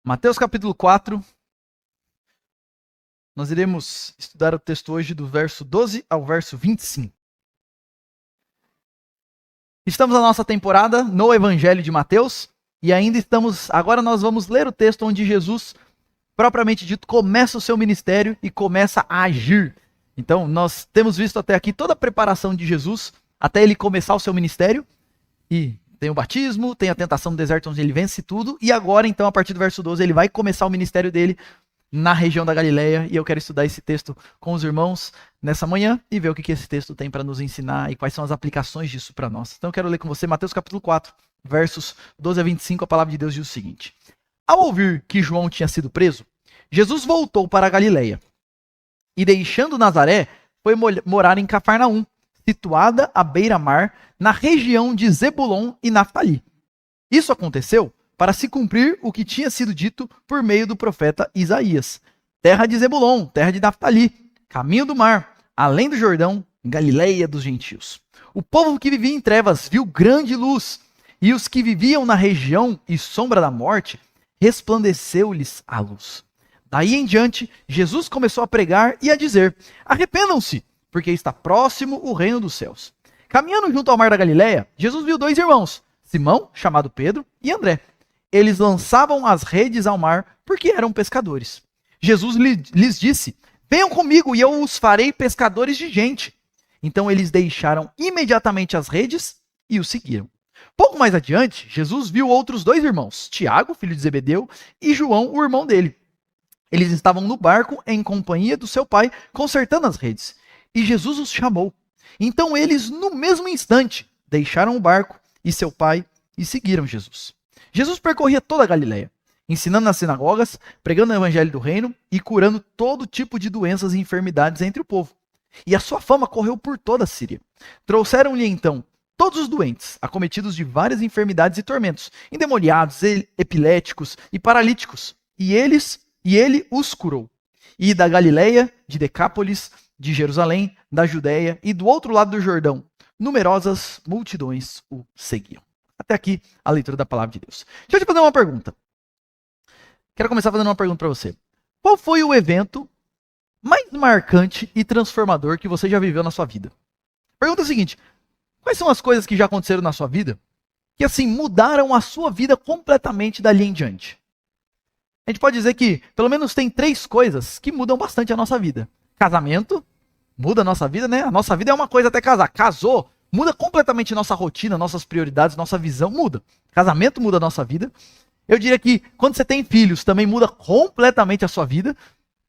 Mateus capítulo 4, nós iremos estudar o texto hoje do verso 12 ao verso 25. Estamos na nossa temporada no Evangelho de Mateus e agora nós vamos ler o texto onde Jesus, propriamente dito, começa o seu ministério e começa a agir. Então, nós temos visto até aqui toda a preparação de Jesus até ele começar o seu ministério. E tem o batismo, tem a tentação no deserto onde ele vence tudo. E agora, então, a partir do verso 12, ele vai começar o ministério dele na região da Galileia. E eu quero estudar esse texto com os irmãos nessa manhã e ver o que esse texto tem para nos ensinar e quais são as aplicações disso para nós. Então eu quero ler com você Mateus capítulo 4, versos 12 a 25. A palavra de Deus diz o seguinte: Ao ouvir que João tinha sido preso, Jesus voltou para a Galileia. E deixando Nazaré, foi morar em Cafarnaum, situada à beira-mar, na região de Zebulon e Naftali. Isso aconteceu para se cumprir o que tinha sido dito por meio do profeta Isaías. Terra de Zebulon, terra de Naftali, caminho do mar, além do Jordão, Galileia dos gentios. O povo que vivia em trevas viu grande luz, e os que viviam na região e sombra da morte, resplandeceu-lhes a luz. Daí em diante, Jesus começou a pregar e a dizer: Arrependam-se, porque está próximo o reino dos céus. Caminhando junto ao mar da Galileia, Jesus viu dois irmãos, Simão, chamado Pedro, e André. Eles lançavam as redes ao mar porque eram pescadores. Jesus lhes disse: Venham comigo e eu os farei pescadores de gente. Então eles deixaram imediatamente as redes e o seguiram. Pouco mais adiante, Jesus viu outros dois irmãos, Tiago, filho de Zebedeu, e João, o irmão dele. Eles estavam no barco em companhia do seu pai, consertando as redes. E Jesus os chamou. Então eles, no mesmo instante, deixaram o barco e seu pai e seguiram Jesus. Jesus percorria toda a Galileia, ensinando nas sinagogas, pregando o evangelho do reino e curando todo tipo de doenças e enfermidades entre o povo. E a sua fama correu por toda a Síria. Trouxeram-lhe então todos os doentes, acometidos de várias enfermidades e tormentos, endemoniados, epiléticos e paralíticos. E ele os curou. E da Galileia, de Decápolis, de Jerusalém, da Judéia e do outro lado do Jordão, numerosas multidões o seguiam. Até aqui a leitura da palavra de Deus. Deixa eu te fazer uma pergunta. Quero começar fazendo uma pergunta para você. Qual foi o evento mais marcante e transformador que você já viveu na sua vida? Pergunta é a seguinte: quais são as coisas que já aconteceram na sua vida que assim mudaram a sua vida completamente dali em diante? A gente pode dizer que pelo menos tem 3 coisas que mudam bastante a nossa vida. Casamento muda a nossa vida, né? A nossa vida é uma coisa até casar. Casou, muda completamente nossa rotina, nossas prioridades, nossa visão muda. Casamento muda a nossa vida. Eu diria que quando você tem filhos também muda completamente a sua vida.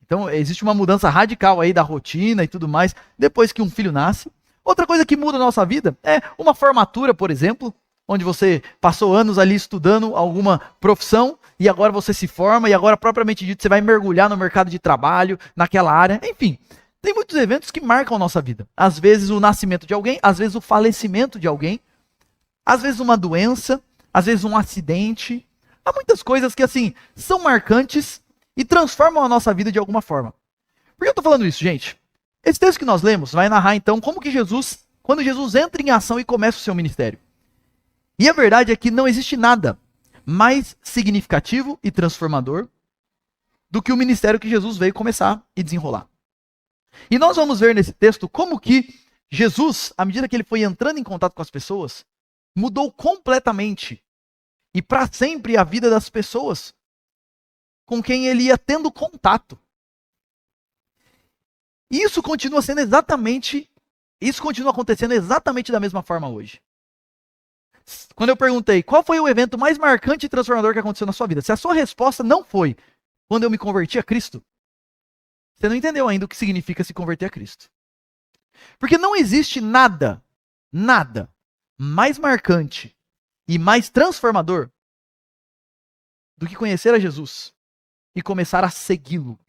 Então existe uma mudança radical aí da rotina e tudo mais depois que um filho nasce. Outra coisa que muda a nossa vida é uma formatura, por exemplo, onde você passou anos ali estudando alguma profissão e agora você se forma e agora propriamente dito você vai mergulhar no mercado de trabalho, naquela área. Enfim, tem muitos eventos que marcam a nossa vida. Às vezes o nascimento de alguém, às vezes o falecimento de alguém, às vezes uma doença, às vezes um acidente. Há muitas coisas que assim são marcantes e transformam a nossa vida de alguma forma. Por que eu estou falando isso, gente? Esse texto que nós lemos vai narrar então como que quando Jesus entra em ação e começa o seu ministério. E a verdade é que não existe nada mais significativo e transformador do que o ministério que Jesus veio começar e desenrolar. E nós vamos ver nesse texto como que Jesus, à medida que ele foi entrando em contato com as pessoas, mudou completamente e para sempre a vida das pessoas com quem ele ia tendo contato. E isso continua acontecendo exatamente da mesma forma hoje. Quando eu perguntei qual foi o evento mais marcante e transformador que aconteceu na sua vida, se a sua resposta não foi quando eu me converti a Cristo, você não entendeu ainda o que significa se converter a Cristo. Porque não existe nada mais marcante e mais transformador do que conhecer a Jesus e começar a segui-lo.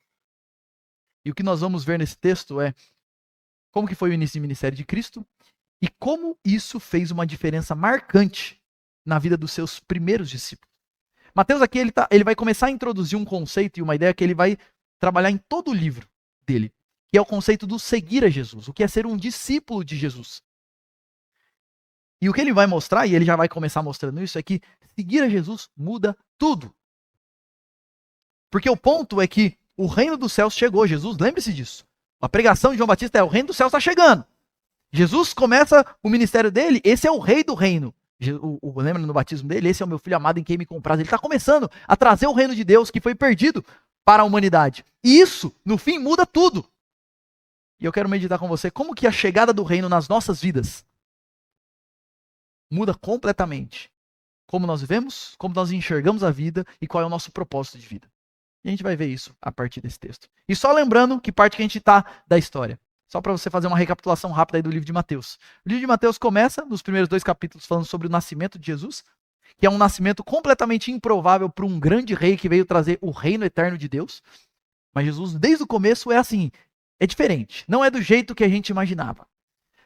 E o que nós vamos ver nesse texto é como que foi o início do ministério de Cristo e como isso fez uma diferença marcante na vida dos seus primeiros discípulos. Mateus aqui ele vai começar a introduzir um conceito e uma ideia que ele vai trabalhar em todo o livro dele, que é o conceito do seguir a Jesus, o que é ser um discípulo de Jesus. E o que ele vai mostrar, e ele já vai começar mostrando isso, é que seguir a Jesus muda tudo. Porque o ponto é que o reino dos céus chegou. Jesus, lembre-se disso. A pregação de João Batista é: o reino dos céus está chegando. Jesus começa o ministério dele, esse é o rei do reino. Lembra no batismo dele? Esse é o meu filho amado em quem me compraz. Ele está começando a trazer o reino de Deus que foi perdido para a humanidade. E isso, no fim, muda tudo. E eu quero meditar com você como que a chegada do reino nas nossas vidas muda completamente como nós vivemos, como nós enxergamos a vida e qual é o nosso propósito de vida. E a gente vai ver isso a partir desse texto. E só lembrando que parte que a gente está da história. Só para você fazer uma recapitulação rápida aí do livro de Mateus. O livro de Mateus começa nos primeiros 2 capítulos falando sobre o nascimento de Jesus, que é um nascimento completamente improvável para um grande rei que veio trazer o reino eterno de Deus. Mas Jesus, desde o começo, é assim, é diferente. Não é do jeito que a gente imaginava.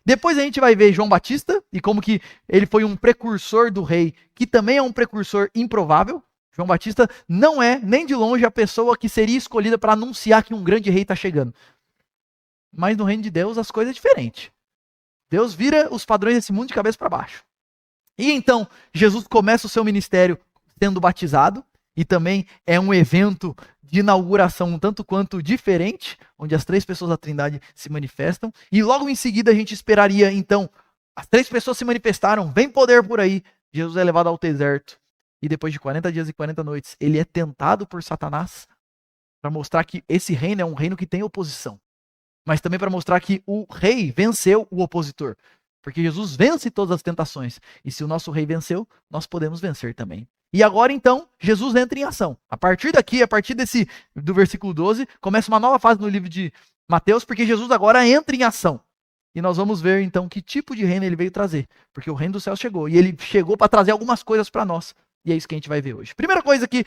Depois a gente vai ver João Batista e como que ele foi um precursor do rei, que também é um precursor improvável. João Batista não é, nem de longe, a pessoa que seria escolhida para anunciar que um grande rei está chegando. Mas no reino de Deus as coisas é diferente. Deus vira os padrões desse mundo de cabeça para baixo. E então, Jesus começa o seu ministério sendo batizado, e também é um evento de inauguração um tanto quanto diferente, onde as 3 pessoas da Trindade se manifestam, e logo em seguida a gente esperaria, então, as 3 pessoas se manifestaram, vem poder por aí, Jesus é levado ao deserto, e depois de 40 dias e 40 noites, ele é tentado por Satanás, para mostrar que esse reino é um reino que tem oposição, mas também para mostrar que o rei venceu o opositor, porque Jesus vence todas as tentações, e se o nosso rei venceu, nós podemos vencer também. E agora então, Jesus entra em ação. A partir daqui, a partir do versículo 12, começa uma nova fase no livro de Mateus, porque Jesus agora entra em ação. E nós vamos ver então que tipo de reino ele veio trazer, porque o reino do céu chegou, e ele chegou para trazer algumas coisas para nós, e é isso que a gente vai ver hoje. Primeira coisa que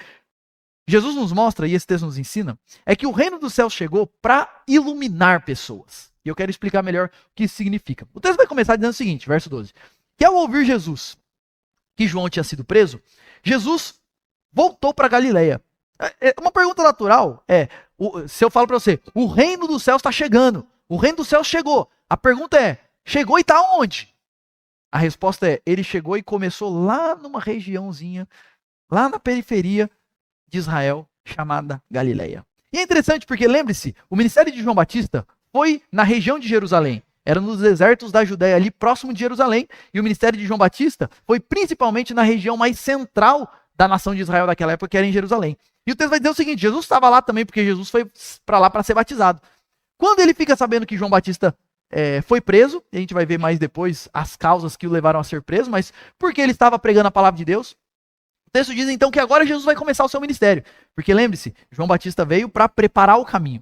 Jesus nos mostra, e esse texto nos ensina, é que o reino do céu chegou para iluminar pessoas. E eu quero explicar melhor o que isso significa. O texto vai começar dizendo o seguinte, verso 12. Que ao ouvir Jesus que João tinha sido preso, Jesus voltou para Galileia. Uma pergunta natural é, se eu falo para você, o reino dos céus está chegando, o reino dos céus chegou. A pergunta é, chegou e está onde? A resposta é, ele chegou e começou lá numa regiãozinha, lá na periferia de Israel, chamada Galileia. E é interessante porque, lembre-se, o ministério de João Batista foi na região de Jerusalém. Era nos desertos da Judéia, ali próximo de Jerusalém. E o ministério de João Batista foi principalmente na região mais central da nação de Israel daquela época, que era em Jerusalém. E o texto vai dizer o seguinte, Jesus estava lá também porque Jesus foi para lá para ser batizado. Quando ele fica sabendo que João Batista foi preso, e a gente vai ver mais depois as causas que o levaram a ser preso, mas porque ele estava pregando a palavra de Deus, o texto diz então que agora Jesus vai começar o seu ministério. Porque lembre-se, João Batista veio para preparar o caminho.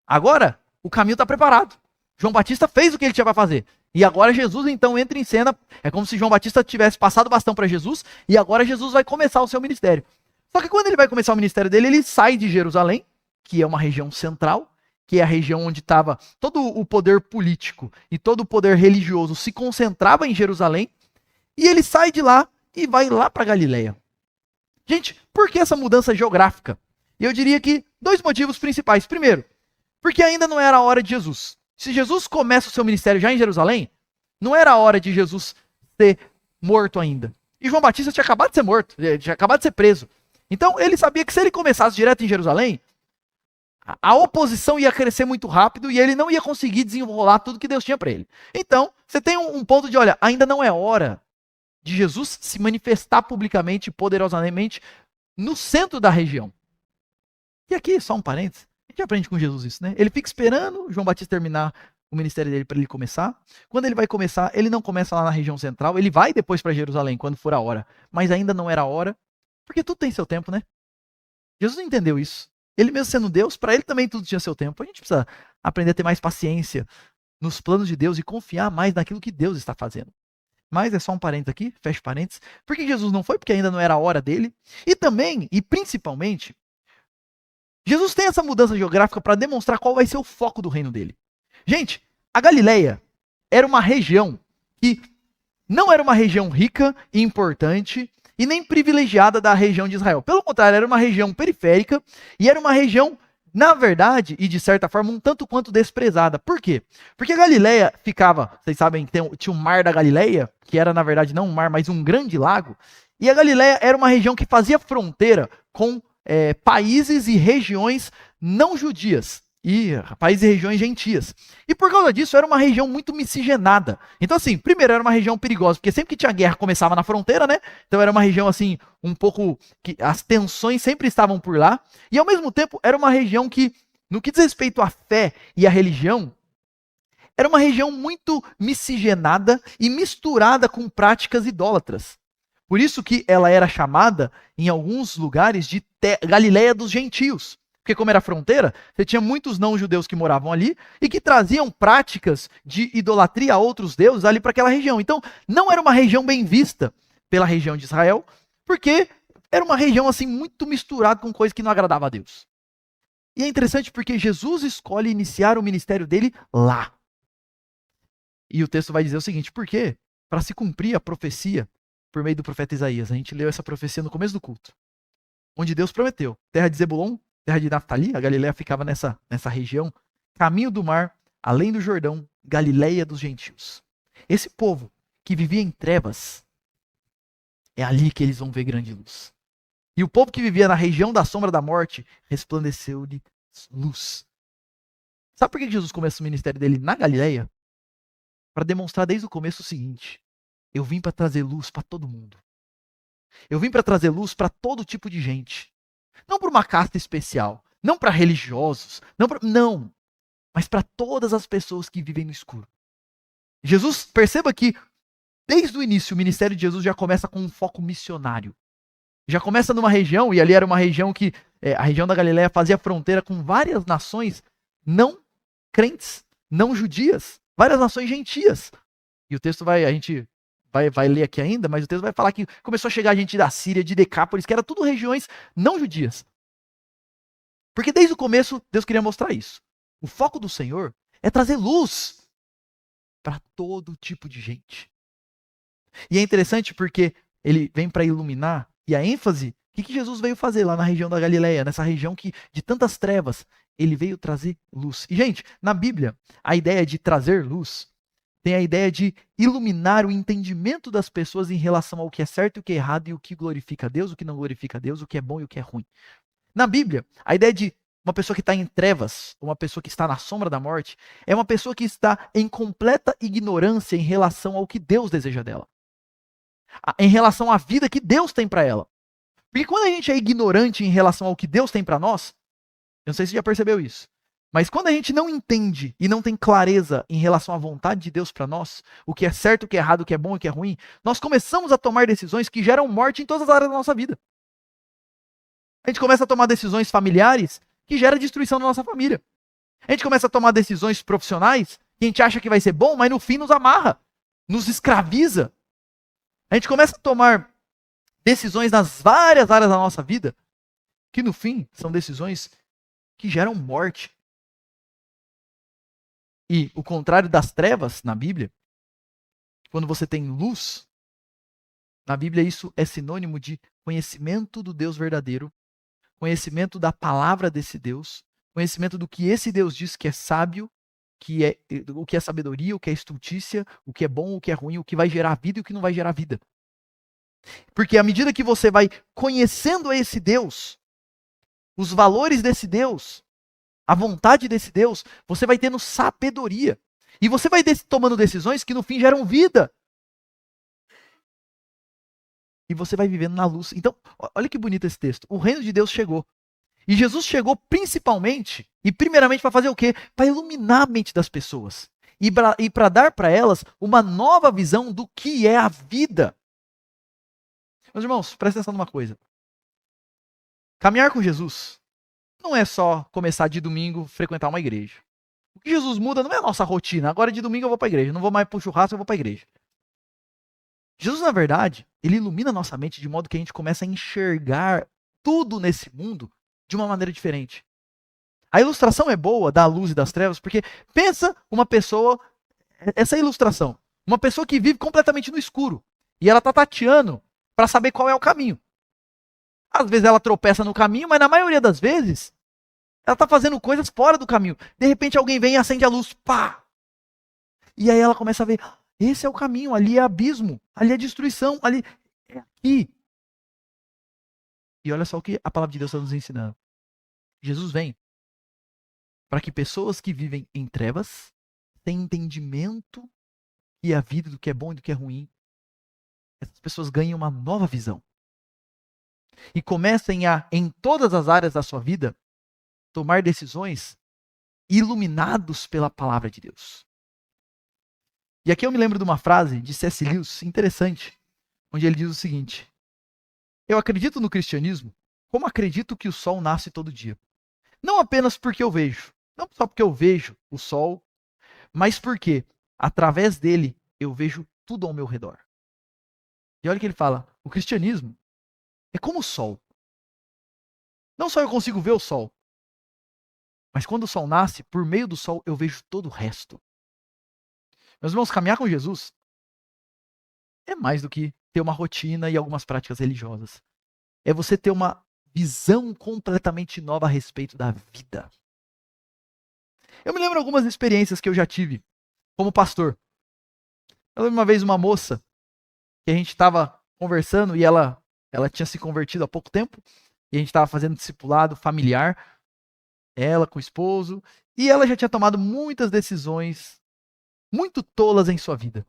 Agora, o caminho está preparado. João Batista fez o que ele tinha para fazer. E agora Jesus então entra em cena. É como se João Batista tivesse passado o bastão para Jesus. E agora Jesus vai começar o seu ministério. Só que quando ele vai começar o ministério dele, ele sai de Jerusalém, que é uma região central, que é a região onde estava todo o poder político e todo o poder religioso se concentrava em Jerusalém. E ele sai de lá e vai lá para Galileia. Gente, por que essa mudança geográfica? E eu diria que 2 motivos principais. Primeiro, porque ainda não era a hora de Jesus. Se Jesus começa o seu ministério já em Jerusalém, não era a hora de Jesus ser morto ainda. E João Batista tinha acabado de ser morto, tinha acabado de ser preso. Então ele sabia que se ele começasse direto em Jerusalém, a oposição ia crescer muito rápido e ele não ia conseguir desenrolar tudo que Deus tinha para ele. Então, você tem um ponto de, olha, ainda não é hora de Jesus se manifestar publicamente, poderosamente, no centro da região. E aqui, só um parênteses, a gente aprende com Jesus isso, né? Ele fica esperando João Batista terminar o ministério dele para ele começar. Quando ele vai começar, ele não começa lá na região central, ele vai depois para Jerusalém, quando for a hora. Mas ainda não era a hora, porque tudo tem seu tempo, né? Jesus entendeu isso. Ele mesmo sendo Deus, para ele também tudo tinha seu tempo. A gente precisa aprender a ter mais paciência nos planos de Deus e confiar mais naquilo que Deus está fazendo. Mas é só um parênteses aqui, fecha parênteses. Por que Jesus não foi? Porque ainda não era a hora dele. E também, e principalmente, Jesus tem essa mudança geográfica para demonstrar qual vai ser o foco do reino dele. Gente, a Galileia era uma região que não era uma região rica e importante e nem privilegiada da região de Israel. Pelo contrário, era uma região periférica e era uma região, na verdade, e de certa forma, um tanto quanto desprezada. Por quê? Porque a Galileia ficava, vocês sabem que tinha o Mar da Galileia, que era, na verdade, não um mar, mas um grande lago. E a Galileia era uma região que fazia fronteira com países e regiões não judias. E países e regiões gentias. E por causa disso, era uma região muito miscigenada. Então, assim, primeiro era uma região perigosa, porque sempre que tinha guerra começava na fronteira, né? Então era uma região, assim, um pouco que as tensões sempre estavam por lá. E ao mesmo tempo, era uma região que, no que diz respeito à fé e à religião, era uma região muito miscigenada e misturada com práticas idólatras. Por isso que ela era chamada, em alguns lugares, de Galileia dos Gentios. Porque como era fronteira, você tinha muitos não-judeus que moravam ali e que traziam práticas de idolatria a outros deuses ali para aquela região. Então, não era uma região bem vista pela região de Israel, porque era uma região assim muito misturada com coisas que não agradavam a Deus. E é interessante porque Jesus escolhe iniciar o ministério dele lá. E o texto vai dizer o seguinte, por quê? Para se cumprir a profecia por meio do profeta Isaías. A gente leu essa profecia no começo do culto, onde Deus prometeu, terra de Zebulon, terra de Naftali, a Galileia ficava nessa região, caminho do mar, além do Jordão, Galileia dos gentios. Esse povo que vivia em trevas, é ali que eles vão ver grande luz. E o povo que vivia na região da sombra da morte, resplandeceu-lhe luz. Sabe por que Jesus começa o ministério dele na Galileia? Para demonstrar desde o começo o seguinte: eu vim para trazer luz para todo mundo. Eu vim para trazer luz para todo tipo de gente. Não para uma casta especial, não para religiosos, não, mas para todas as pessoas que vivem no escuro. Jesus, perceba que desde o início o ministério de Jesus já começa com um foco missionário. Já começa numa região, e ali era uma região que a região da Galileia fazia fronteira com várias nações não crentes, não judias, várias nações gentias. E o texto a gente vai ler aqui ainda, mas o texto vai falar que começou a chegar gente da Síria, de Decápolis, que era tudo regiões não judias. Porque desde o começo Deus queria mostrar isso. O foco do Senhor é trazer luz para todo tipo de gente. E é interessante porque ele vem para iluminar, e a ênfase, o que Jesus veio fazer lá na região da Galileia, nessa região que de tantas trevas, ele veio trazer luz. E gente, na Bíblia, a ideia de trazer luz tem a ideia de iluminar o entendimento das pessoas em relação ao que é certo e o que é errado, e o que glorifica a Deus, o que não glorifica a Deus, o que é bom e o que é ruim. Na Bíblia, a ideia de uma pessoa que está em trevas, uma pessoa que está na sombra da morte, é uma pessoa que está em completa ignorância em relação ao que Deus deseja dela. Em relação à vida que Deus tem para ela. Porque quando a gente é ignorante em relação ao que Deus tem para nós, eu não sei se você já percebeu isso, mas quando a gente não entende e não tem clareza em relação à vontade de Deus para nós, o que é certo, o que é errado, o que é bom e o que é ruim, nós começamos a tomar decisões que geram morte em todas as áreas da nossa vida. A gente começa a tomar decisões familiares que geram destruição da nossa família. A gente começa a tomar decisões profissionais que a gente acha que vai ser bom, mas no fim nos amarra, nos escraviza. A gente começa a tomar decisões nas várias áreas da nossa vida que no fim são decisões que geram morte. E o contrário das trevas na Bíblia, quando você tem luz, na Bíblia isso é sinônimo de conhecimento do Deus verdadeiro, conhecimento da palavra desse Deus, conhecimento do que esse Deus diz que é sábio, o que é sabedoria, o que é estultícia, o que é bom, o que é ruim, o que vai gerar vida e o que não vai gerar vida. Porque à medida que você vai conhecendo esse Deus, os valores desse Deus, a vontade desse Deus, você vai tendo sabedoria. E você vai tomando decisões que no fim geram vida. E você vai vivendo na luz. Então, olha que bonito esse texto. O reino de Deus chegou. E Jesus chegou principalmente, e primeiramente para fazer o quê? Para iluminar a mente das pessoas. E para dar para elas uma nova visão do que é a vida. Meus irmãos, presta atenção numa coisa. Caminhar com Jesus não é só começar de domingo frequentar uma igreja. O que Jesus muda não é a nossa rotina. Agora de domingo eu vou para a igreja. Não vou mais para o churrasco, eu vou para a igreja. Jesus, na verdade, ele ilumina a nossa mente de modo que a gente começa a enxergar tudo nesse mundo de uma maneira diferente. A ilustração é boa da luz e das trevas, porque pensa uma pessoa, essa ilustração, uma pessoa que vive completamente no escuro, e ela está tateando para saber qual é o caminho. Às vezes ela tropeça no caminho, mas na maioria das vezes, ela está fazendo coisas fora do caminho. De repente alguém vem e acende a luz, pá! E aí ela começa a ver, esse é o caminho, ali é abismo, ali é destruição, ali é aqui. E olha só o que a palavra de Deus está nos ensinando. Jesus vem para que pessoas que vivem em trevas tenham entendimento e a vida do que é bom e do que é ruim. Essas pessoas ganhem uma nova visão. E comecem a, em todas as áreas da sua vida, tomar decisões iluminados pela palavra de Deus. E aqui eu me lembro de uma frase de C.S. Lewis, interessante, onde ele diz o seguinte: eu acredito no cristianismo como acredito que o sol nasce todo dia. Não apenas porque eu vejo, não só porque eu vejo o sol, mas porque, através dele, eu vejo tudo ao meu redor. E olha o que ele fala, o cristianismo é como o sol. Não só eu consigo ver o sol, mas quando o sol nasce, por meio do sol, eu vejo todo o resto. Meus irmãos, caminhar com Jesus é mais do que ter uma rotina e algumas práticas religiosas. É você ter uma visão completamente nova a respeito da vida. Eu me lembro de algumas experiências que eu já tive como pastor. Eu lembro uma vez uma moça que a gente estava conversando e ela tinha se convertido há pouco tempo e a gente estava fazendo discipulado familiar, ela com o esposo, e ela já tinha tomado muitas decisões muito tolas em sua vida.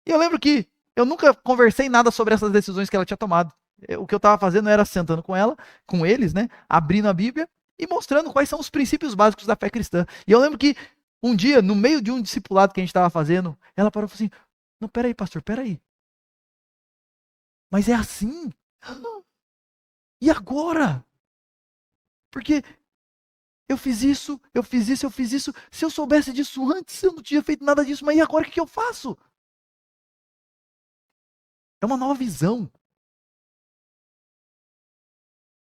E eu lembro que eu nunca conversei nada sobre essas decisões que ela tinha tomado. O que eu estava fazendo era sentando com ela, com eles, né, abrindo a Bíblia e mostrando quais são os princípios básicos da fé cristã. E eu lembro que um dia, no meio de um discipulado que a gente estava fazendo, ela parou e falou assim: não, peraí, pastor, peraí. Mas é assim? E agora? Porque eu fiz isso, eu fiz isso, eu fiz isso. Se eu soubesse disso antes, eu não tinha feito nada disso. Mas e agora o que eu faço? É uma nova visão.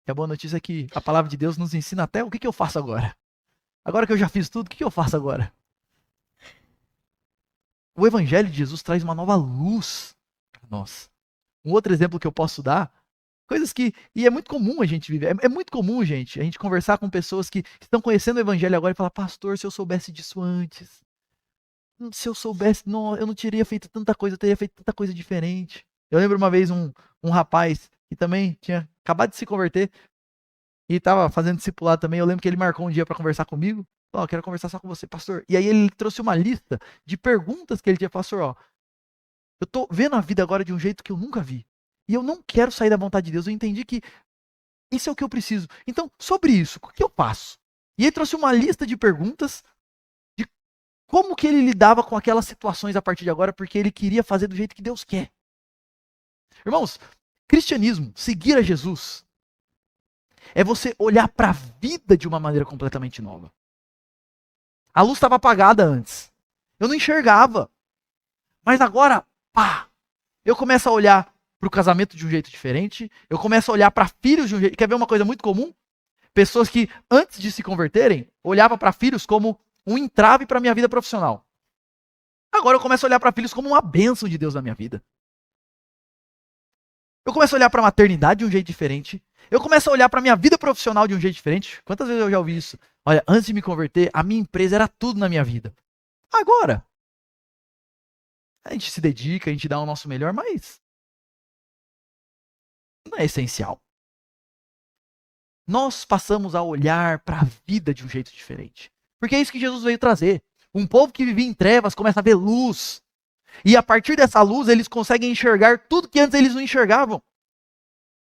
E a boa notícia é que a palavra de Deus nos ensina até o que eu faço agora. Agora que eu já fiz tudo, o que eu faço agora? O Evangelho de Jesus traz uma nova luz para nós. Um outro exemplo que eu posso dar, coisas que... E é muito comum a gente viver. É muito comum, gente, a gente conversar com pessoas que estão conhecendo o Evangelho agora e falar: pastor, se eu soubesse disso antes. Se eu soubesse, não, eu não teria feito tanta coisa, eu teria feito tanta coisa diferente. Eu lembro uma vez um rapaz que também tinha acabado de se converter e estava fazendo discipulado também. Eu lembro que ele marcou um dia para conversar comigo. Ó, quero conversar só com você, pastor. E aí ele trouxe uma lista de perguntas que ele tinha. Pastor, ó, eu tô vendo a vida agora de um jeito que eu nunca vi. E eu não quero sair da vontade de Deus. Eu entendi que isso é o que eu preciso. Então, sobre isso, o que eu faço? E ele trouxe uma lista de perguntas de como que ele lidava com aquelas situações a partir de agora, porque ele queria fazer do jeito que Deus quer. Irmãos, cristianismo, seguir a Jesus, é você olhar para a vida de uma maneira completamente nova. A luz estava apagada antes. Eu não enxergava. Mas agora, pá, eu começo a olhar para o casamento de um jeito diferente. Eu começo a olhar para filhos de um jeito... Quer ver uma coisa muito comum? Pessoas que, antes de se converterem, olhavam para filhos como um entrave para a minha vida profissional. Agora eu começo a olhar para filhos como uma bênção de Deus na minha vida. Eu começo a olhar para a maternidade de um jeito diferente. Eu começo a olhar para a minha vida profissional de um jeito diferente. Quantas vezes eu já ouvi isso? Olha, antes de me converter, a minha empresa era tudo na minha vida. Agora, a gente se dedica, a gente dá o nosso melhor, mas não é essencial. Nós passamos a olhar para a vida de um jeito diferente. Porque é isso que Jesus veio trazer. Um povo que vivia em trevas começa a ver luz. E a partir dessa luz, eles conseguem enxergar tudo que antes eles não enxergavam.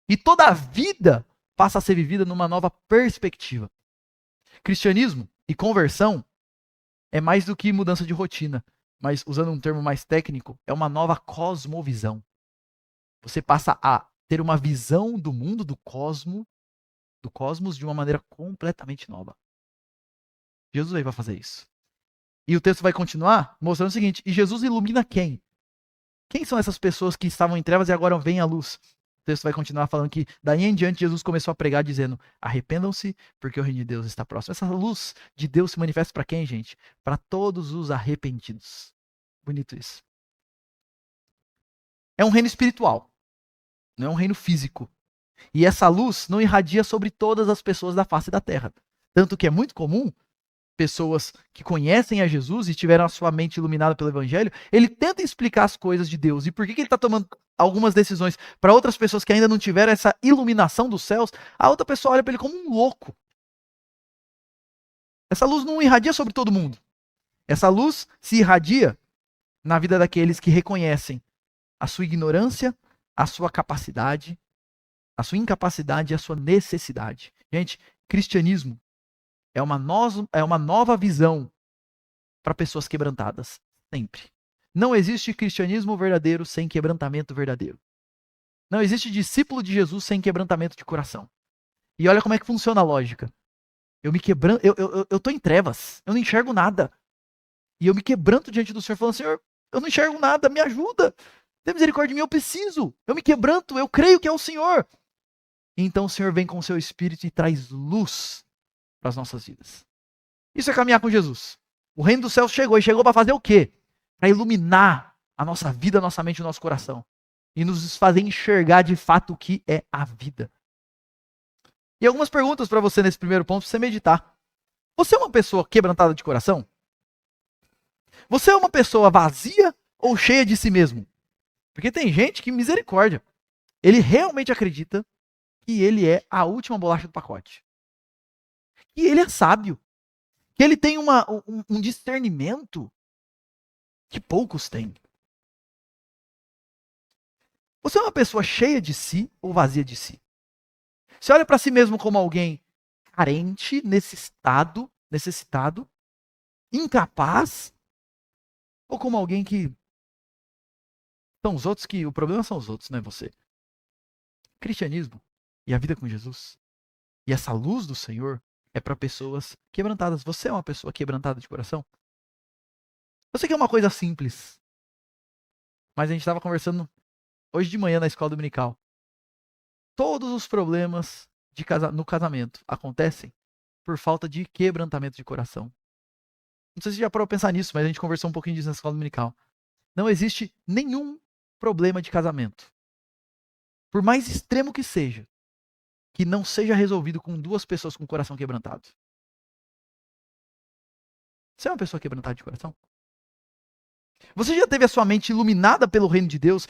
E toda a vida passa a ser vivida numa nova perspectiva. Cristianismo e conversão é mais do que mudança de rotina. Mas, usando um termo mais técnico, é uma nova cosmovisão. Você passa a ter uma visão do mundo, do cosmos, de uma maneira completamente nova. Jesus veio para fazer isso. E o texto vai continuar mostrando o seguinte: e Jesus ilumina quem? Quem são essas pessoas que estavam em trevas e agora vêm à luz? O texto vai continuar falando que daí em diante Jesus começou a pregar dizendo: arrependam-se porque o reino de Deus está próximo. Essa luz de Deus se manifesta para quem, gente? Para todos os arrependidos. Bonito isso. É um reino espiritual, não é um reino físico. E essa luz não irradia sobre todas as pessoas da face da terra. Tanto que é muito comum pessoas que conhecem a Jesus e tiveram a sua mente iluminada pelo Evangelho, ele tenta explicar as coisas de Deus. E por que ele está algumas decisões para outras pessoas que ainda não tiveram essa iluminação dos céus, a outra pessoa olha para ele como um louco. Essa luz não irradia sobre todo mundo. Essa luz se irradia na vida daqueles que reconhecem a sua ignorância, a sua capacidade, a sua incapacidade e a sua necessidade. Gente, cristianismo é uma nova visão para pessoas quebrantadas. Sempre. Não existe cristianismo verdadeiro sem quebrantamento verdadeiro. Não existe discípulo de Jesus sem quebrantamento de coração. E olha como é que funciona a lógica. Eu me quebranto, eu tô em trevas, eu não enxergo nada. E eu me quebranto diante do Senhor, falando, Senhor, eu não enxergo nada, me ajuda. Tem misericórdia de mim, eu preciso. Eu me quebranto, eu creio que é o Senhor. E então o Senhor vem com o seu Espírito e traz luz para as nossas vidas. Isso é caminhar com Jesus. O reino dos céus chegou, e chegou para fazer o quê? Para iluminar a nossa vida, a nossa mente e o nosso coração. E nos fazer enxergar de fato o que é a vida. E algumas perguntas para você nesse primeiro ponto, para você meditar. Você é uma pessoa quebrantada de coração? Você é uma pessoa vazia ou cheia de si mesmo? Porque tem gente que, misericórdia, ele realmente acredita que ele é a última bolacha do pacote. Que ele é sábio. Que ele tem um discernimento que poucos têm. Você é uma pessoa cheia de si ou vazia de si? Você olha para si mesmo como alguém carente, necessitado, incapaz, ou como alguém que são os outros que o problema são os outros, não é você? Cristianismo e a vida com Jesus e essa luz do Senhor é para pessoas quebrantadas. Você é uma pessoa quebrantada de coração? Eu sei que é uma coisa simples, mas a gente estava conversando hoje de manhã na escola dominical. Todos os problemas no casamento acontecem por falta de quebrantamento de coração. Não sei se você já parou para pensar nisso, mas a gente conversou um pouquinho disso na escola dominical. Não existe nenhum problema de casamento, por mais extremo que não seja resolvido com duas pessoas com o coração quebrantado. Você é uma pessoa quebrantada de coração? Você já teve a sua mente iluminada pelo reino de Deus?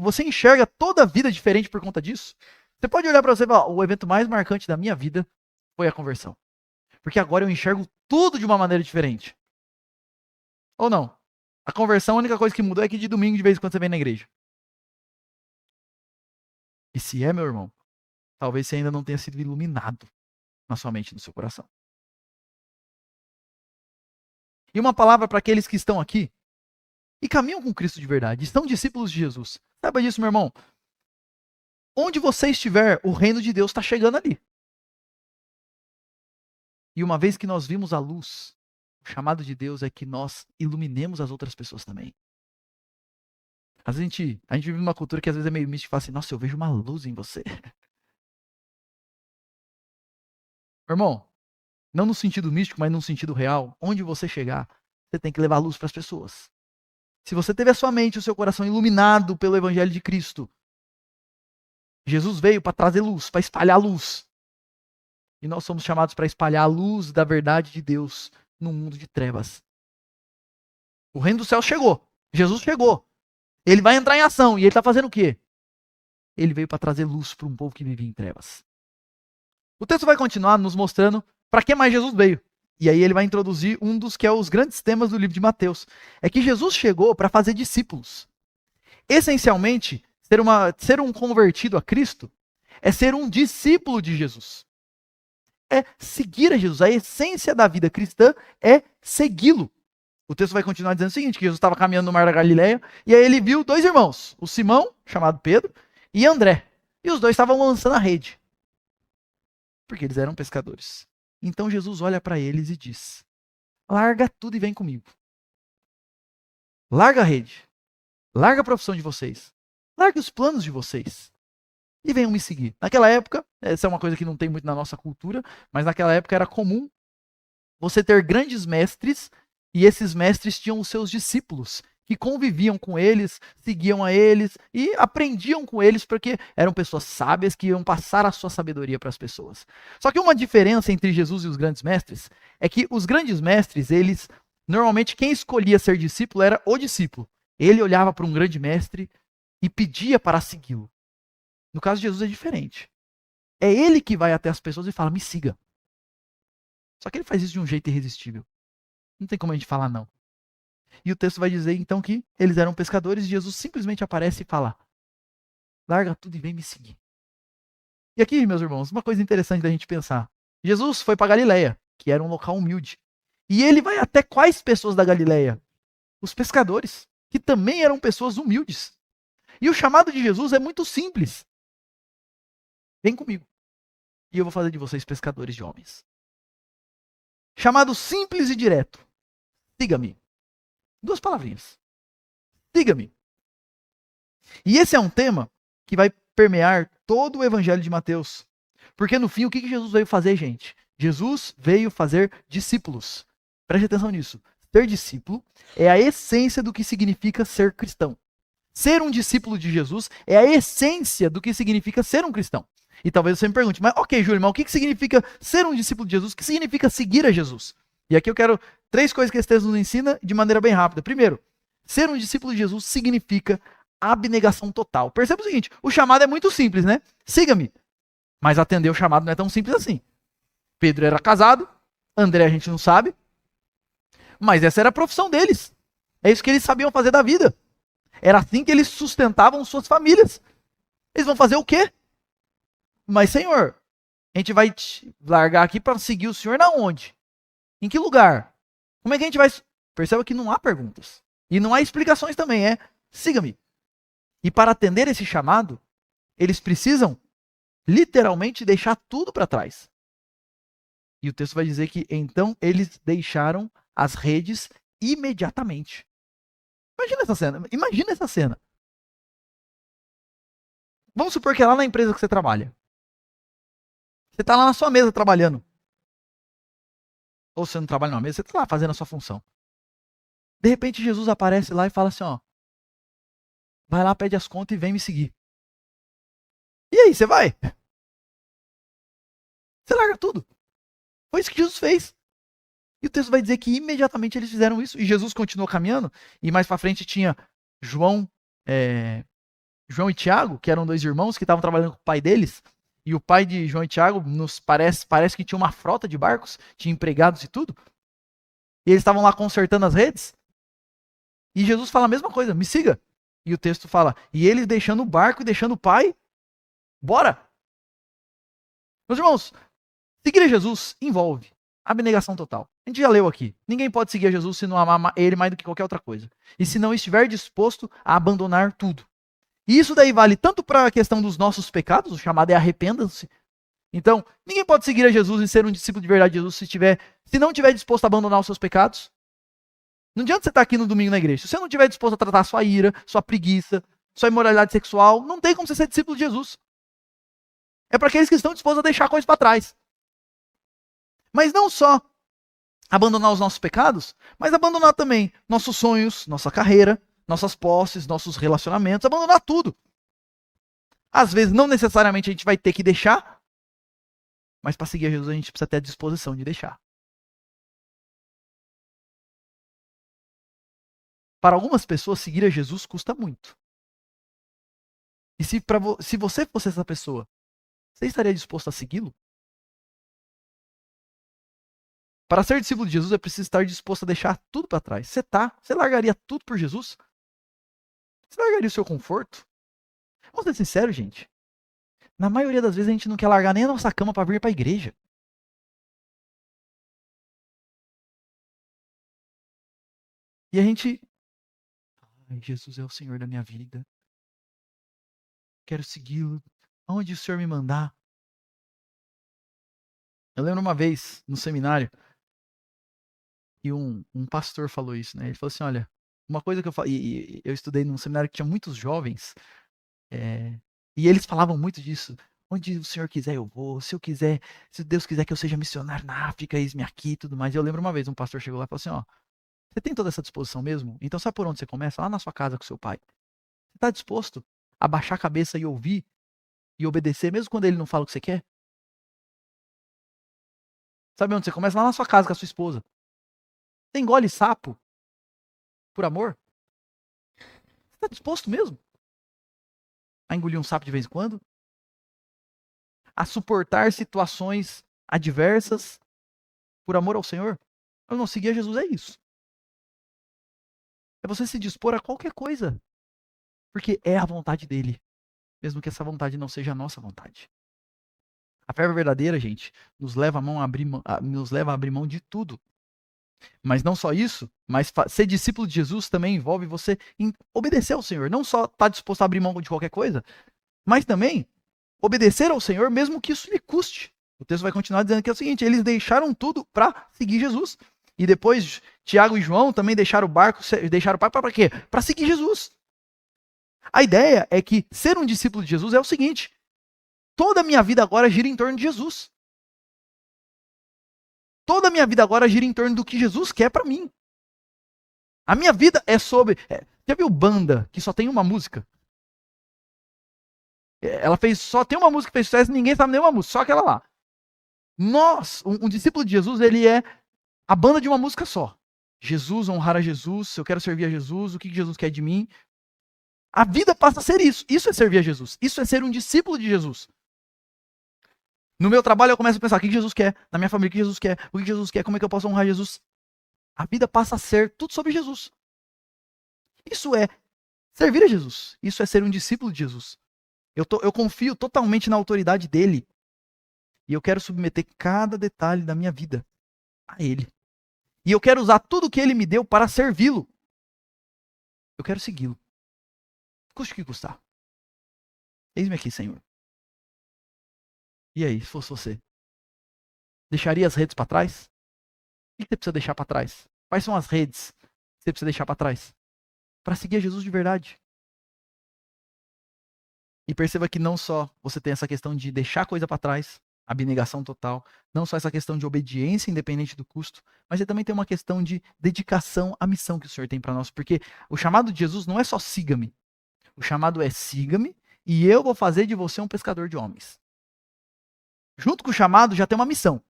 Você enxerga toda a vida diferente por conta disso? Você pode olhar para você e falar, o evento mais marcante da minha vida foi a conversão. Porque agora eu enxergo tudo de uma maneira diferente. Ou não? A conversão, a única coisa que mudou é que de domingo, de vez em quando, você vem na igreja. E se é, meu irmão, talvez você ainda não tenha sido iluminado na sua mente e no seu coração. E uma palavra para aqueles que estão aqui e caminham com Cristo de verdade, estão discípulos de Jesus. Saiba disso, meu irmão. Onde você estiver, o reino de Deus está chegando ali. E uma vez que nós vimos a luz, o chamado de Deus é que nós iluminemos as outras pessoas também. Às vezes a gente vive numa cultura que às vezes é meio mística e fala assim, nossa, eu vejo uma luz em você. Irmão, não no sentido místico, mas no sentido real, onde você chegar, você tem que levar luz para as pessoas. Se você teve a sua mente e o seu coração iluminado pelo Evangelho de Cristo, Jesus veio para trazer luz, para espalhar luz. E nós somos chamados para espalhar a luz da verdade de Deus no mundo de trevas. O reino do céu chegou. Jesus chegou. Ele vai entrar em ação. E ele está fazendo o quê? Ele veio para trazer luz para um povo que vivia em trevas. O texto vai continuar nos mostrando para que mais Jesus veio. E aí ele vai introduzir um dos que é os grandes temas do livro de Mateus. É que Jesus chegou para fazer discípulos. Essencialmente, ser um convertido a Cristo é ser um discípulo de Jesus. É seguir a Jesus. A essência da vida cristã é segui-lo. O texto vai continuar dizendo o seguinte, que Jesus estava caminhando no mar da Galileia, e aí ele viu dois irmãos, o Simão, chamado Pedro, e André. E os dois estavam lançando a rede. Porque eles eram pescadores. Então Jesus olha para eles e diz, larga tudo e vem comigo. Larga a rede. Larga a profissão de vocês. Larga os planos de vocês. E venham me seguir. Naquela época, essa é uma coisa que não tem muito na nossa cultura, mas naquela época era comum você ter grandes mestres, e esses mestres tinham os seus discípulos, que conviviam com eles, seguiam a eles e aprendiam com eles, porque eram pessoas sábias que iam passar a sua sabedoria para as pessoas. Só que uma diferença entre Jesus e os grandes mestres é que os grandes mestres, eles, normalmente quem escolhia ser discípulo era o discípulo. Ele olhava para um grande mestre e pedia para segui-lo. No caso de Jesus é diferente. É ele que vai até as pessoas e fala, me siga. Só que ele faz isso de um jeito irresistível. Não tem como a gente falar não. E o texto vai dizer então que eles eram pescadores e Jesus simplesmente aparece e fala, larga tudo e vem me seguir. E aqui, meus irmãos, uma coisa interessante da gente pensar. Jesus foi para Galileia, que era um local humilde. E ele vai até quais pessoas da Galileia? Os pescadores, que também eram pessoas humildes. E o chamado de Jesus é muito simples. Vem comigo. E eu vou fazer de vocês pescadores de homens. Chamado simples e direto. Siga-me. 2 palavrinhas. Siga-me. E esse é um tema que vai permear todo o evangelho de Mateus. Porque no fim, o que Jesus veio fazer, gente? Jesus veio fazer discípulos. Preste atenção nisso. Ser discípulo é a essência do que significa ser cristão. Ser um discípulo de Jesus é a essência do que significa ser um cristão. E talvez você me pergunte, mas ok, Júlio, mas o que significa ser um discípulo de Jesus? O que significa seguir a Jesus? E aqui eu quero 3 coisas que esse texto nos ensina de maneira bem rápida. Primeiro, ser um discípulo de Jesus significa abnegação total. Perceba o seguinte, o chamado é muito simples, né? Siga-me. Mas atender o chamado não é tão simples assim. Pedro era casado, André a gente não sabe, mas essa era a profissão deles. É isso que eles sabiam fazer da vida. Era assim que eles sustentavam suas famílias. Eles vão fazer o quê? Mas, Senhor, a gente vai te largar aqui para seguir o Senhor na onde? Em que lugar? Como é que a gente vai... Perceba que não há perguntas. E não há explicações também, siga-me. E para atender esse chamado, eles precisam literalmente deixar tudo para trás. E o texto vai dizer que então eles deixaram as redes imediatamente. Imagina essa cena. Imagina essa cena. Vamos supor que é lá na empresa que você trabalha. Você está lá na sua mesa trabalhando. Ou você não trabalha numa mesa, você está lá fazendo a sua função. De repente Jesus aparece lá e fala assim, ó. Vai lá, pede as contas e vem me seguir. E aí, você vai? Você larga tudo. Foi isso que Jesus fez. E o texto vai dizer que imediatamente eles fizeram isso. E Jesus continuou caminhando. E mais para frente tinha João e Tiago, que eram 2 irmãos que estavam trabalhando com o pai deles. E o pai de João e Tiago nos parece que tinha uma frota de barcos, tinha empregados e tudo. E eles estavam lá consertando as redes. E Jesus fala a mesma coisa, me siga. E o texto fala, e eles deixando o barco e deixando o pai, bora! Meus irmãos, seguir a Jesus envolve abnegação total. A gente já leu aqui. Ninguém pode seguir a Jesus se não amar ele mais do que qualquer outra coisa. E se não estiver disposto a abandonar tudo. E isso daí vale tanto para a questão dos nossos pecados, o chamado é arrependam-se. Então, ninguém pode seguir a Jesus e ser um discípulo de verdade de Jesus se não estiver disposto a abandonar os seus pecados. Não adianta você estar aqui no domingo na igreja. Se você não estiver disposto a tratar sua ira, sua preguiça, sua imoralidade sexual, não tem como você ser discípulo de Jesus. É para aqueles que estão dispostos a deixar coisas para trás. Mas não só abandonar os nossos pecados, mas abandonar também nossos sonhos, nossa carreira, nossas posses, nossos relacionamentos, abandonar tudo. Às vezes, não necessariamente a gente vai ter que deixar, mas para seguir a Jesus a gente precisa ter a disposição de deixar. Para algumas pessoas, seguir a Jesus custa muito. E se você fosse essa pessoa, você estaria disposto a segui-lo? Para ser discípulo de Jesus, é preciso estar disposto a deixar tudo para trás. Você largaria tudo por Jesus? Você largaria o seu conforto? Vamos ser sinceros, gente. Na maioria das vezes a gente não quer largar nem a nossa cama para vir para a igreja. E a gente... Ai, Jesus é o Senhor da minha vida. Quero segui-lo. Aonde o Senhor me mandar. Eu lembro uma vez, no seminário, e um pastor falou isso, né? Ele falou assim, olha, uma coisa que eu falo... E eu estudei num seminário que tinha muitos jovens, e eles falavam muito disso. Onde o Senhor quiser eu vou, se Deus quiser que eu seja missionário na África, eis-me aqui e tudo mais. E eu lembro uma vez, um pastor chegou lá e falou assim, ó, você tem toda essa disposição mesmo? Então sabe por onde você começa? Lá na sua casa com seu pai. Você está disposto a baixar a cabeça e ouvir e obedecer, mesmo quando ele não fala o que você quer? Sabe onde você começa? Lá na sua casa com a sua esposa. Você engole sapo por amor? Está disposto mesmo a engolir um sapo de vez em quando? A suportar situações adversas por amor ao Senhor? Eu não seguir a Jesus, é isso. É você se dispor a qualquer coisa, porque é a vontade dele, mesmo que essa vontade não seja a nossa vontade. A fé verdadeira, gente, nos leva a abrir mão de tudo. Mas não só isso, mas ser discípulo de Jesus também envolve você obedecer ao Senhor. Não só estar disposto a abrir mão de qualquer coisa, mas também obedecer ao Senhor, mesmo que isso lhe custe. O texto vai continuar dizendo que é o seguinte: eles deixaram tudo para seguir Jesus. E depois, Tiago e João também deixaram o barco, deixaram o pai para quê? Para seguir Jesus. A ideia é que ser um discípulo de Jesus é o seguinte: toda a minha vida agora gira em torno de Jesus. Toda a minha vida agora gira em torno do que Jesus quer para mim. A minha vida é sobre... já viu banda que só tem uma música? Ela só tem uma música que fez sucesso e ninguém sabe nenhuma música, só aquela lá. Um discípulo de Jesus, ele é a banda de uma música só. Jesus, honrar a Jesus, eu quero servir a Jesus, o que Jesus quer de mim. A vida passa a ser isso. Isso é servir a Jesus. Isso é ser um discípulo de Jesus. No meu trabalho eu começo a pensar o que Jesus quer, na minha família o que Jesus quer, o que Jesus quer, como é que eu posso honrar Jesus. A vida passa a ser tudo sobre Jesus. Isso é servir a Jesus. Isso é ser um discípulo de Jesus. Eu confio totalmente na autoridade dele. E eu quero submeter cada detalhe da minha vida a ele. E eu quero usar tudo que ele me deu para servi-lo. Eu quero segui-lo. Custe o que custar. Eis-me aqui, Senhor. E aí, se fosse você? Deixaria as redes para trás? O que você precisa deixar para trás? Quais são as redes que você precisa deixar para trás? Para seguir a Jesus de verdade. E perceba que não só você tem essa questão de deixar coisa para trás, abnegação total, não só essa questão de obediência independente do custo, mas você também tem uma questão de dedicação à missão que o Senhor tem para nós. Porque o chamado de Jesus não é só siga-me. O chamado é siga-me e eu vou fazer de você um pescador de homens. Junto com o chamado já tem uma missão.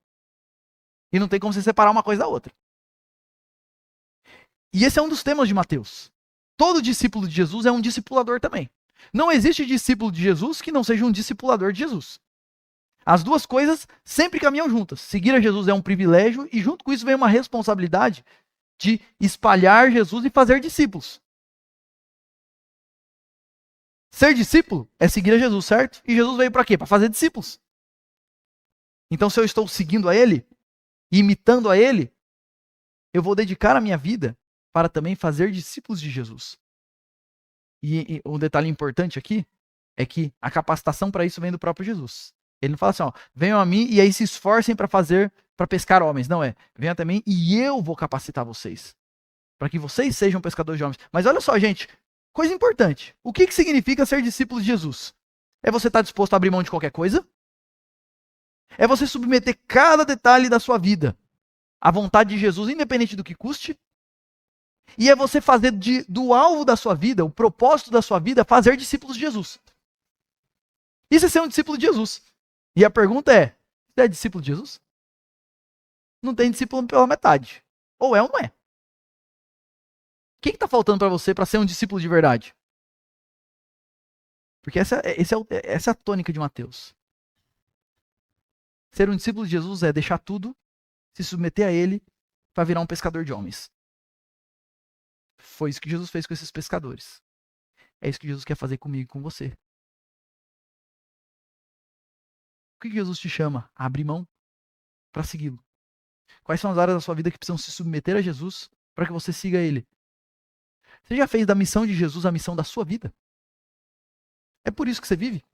E não tem como você separar uma coisa da outra. E esse é um dos temas de Mateus. Todo discípulo de Jesus é um discipulador também. Não existe discípulo de Jesus que não seja um discipulador de Jesus. As duas coisas sempre caminham juntas. Seguir a Jesus é um privilégio e junto com isso vem uma responsabilidade de espalhar Jesus e fazer discípulos. Ser discípulo é seguir a Jesus, certo? E Jesus veio para quê? Para fazer discípulos. Então, se eu estou seguindo a ele, imitando a ele, eu vou dedicar a minha vida para também fazer discípulos de Jesus. E um detalhe importante aqui é que a capacitação para isso vem do próprio Jesus. Ele não fala assim, ó, venham a mim e aí se esforcem para pescar homens. Não é, venham até mim e eu vou capacitar vocês. Para que vocês sejam pescadores de homens. Mas olha só, gente, coisa importante. O que significa ser discípulo de Jesus? É você estar disposto a abrir mão de qualquer coisa? É você submeter cada detalhe da sua vida à vontade de Jesus, independente do que custe? E é você fazer do alvo da sua vida, o propósito da sua vida, fazer discípulos de Jesus. Isso é ser um discípulo de Jesus. E a pergunta é, você é discípulo de Jesus? Não tem discípulo pela metade. Ou é ou não é. O que está faltando para você para ser um discípulo de verdade? Porque essa é a tônica de Mateus. Ser um discípulo de Jesus é deixar tudo, se submeter a ele, para virar um pescador de homens. Foi isso que Jesus fez com esses pescadores. É isso que Jesus quer fazer comigo e com você. O que Jesus te chama? A abrir mão para segui-lo. Quais são as áreas da sua vida que precisam se submeter a Jesus para que você siga ele? Você já fez da missão de Jesus a missão da sua vida? É por isso que você vive.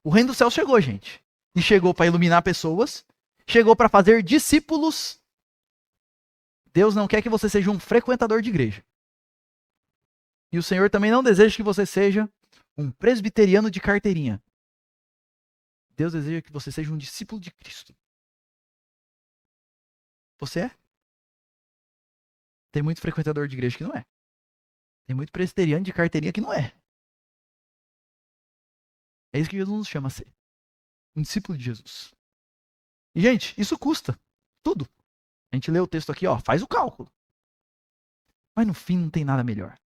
O reino do céu chegou, gente. E chegou para iluminar pessoas. Chegou para fazer discípulos. Deus não quer que você seja um frequentador de igreja. E o Senhor também não deseja que você seja um presbiteriano de carteirinha. Deus deseja que você seja um discípulo de Cristo. Você é? Tem muito frequentador de igreja que não é. Tem muito presbiteriano de carteirinha que não é. É isso que Jesus nos chama a ser. Um discípulo de Jesus. E, gente, isso custa. Tudo. A gente lê o texto aqui, ó, faz o cálculo. Mas no fim não tem nada melhor.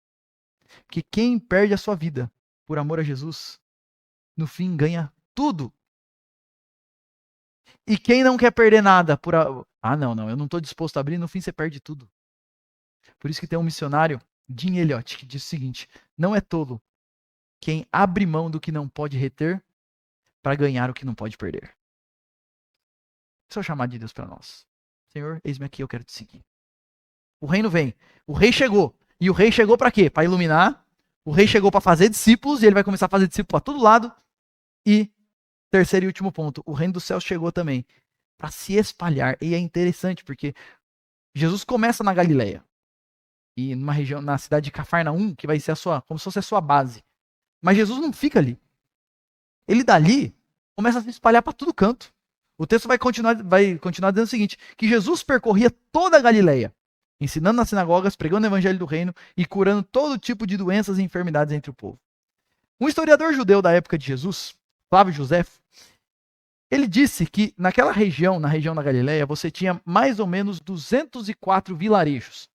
Porque quem perde a sua vida por amor a Jesus, no fim ganha tudo. E quem não quer perder nada por... não, eu não estou disposto a abrir, no fim você perde tudo. Por isso que tem um missionário, Jim Elliot, que diz o seguinte: não é tolo quem abre mão do que não pode reter para ganhar o que não pode perder. Esse é o chamado de Deus para nós. Senhor, eis-me aqui, eu quero te seguir. O reino vem. O rei chegou. E o rei chegou para quê? Para iluminar. O rei chegou para fazer discípulos, e ele vai começar a fazer discípulos para todo lado. E, terceiro e último ponto, o reino dos céus chegou também para se espalhar. E é interessante, porque Jesus começa na Galileia. E numa região, na cidade de Cafarnaum, que vai ser como se fosse a sua base. Mas Jesus não fica ali. Ele dali começa a se espalhar para todo canto. O texto vai continuar dizendo o seguinte: que Jesus percorria toda a Galileia, ensinando nas sinagogas, pregando o evangelho do reino e curando todo tipo de doenças e enfermidades entre o povo. Um historiador judeu da época de Jesus, Flávio Josefo, ele disse que naquela região, na região da Galileia, você tinha mais ou menos 204 vilarejos.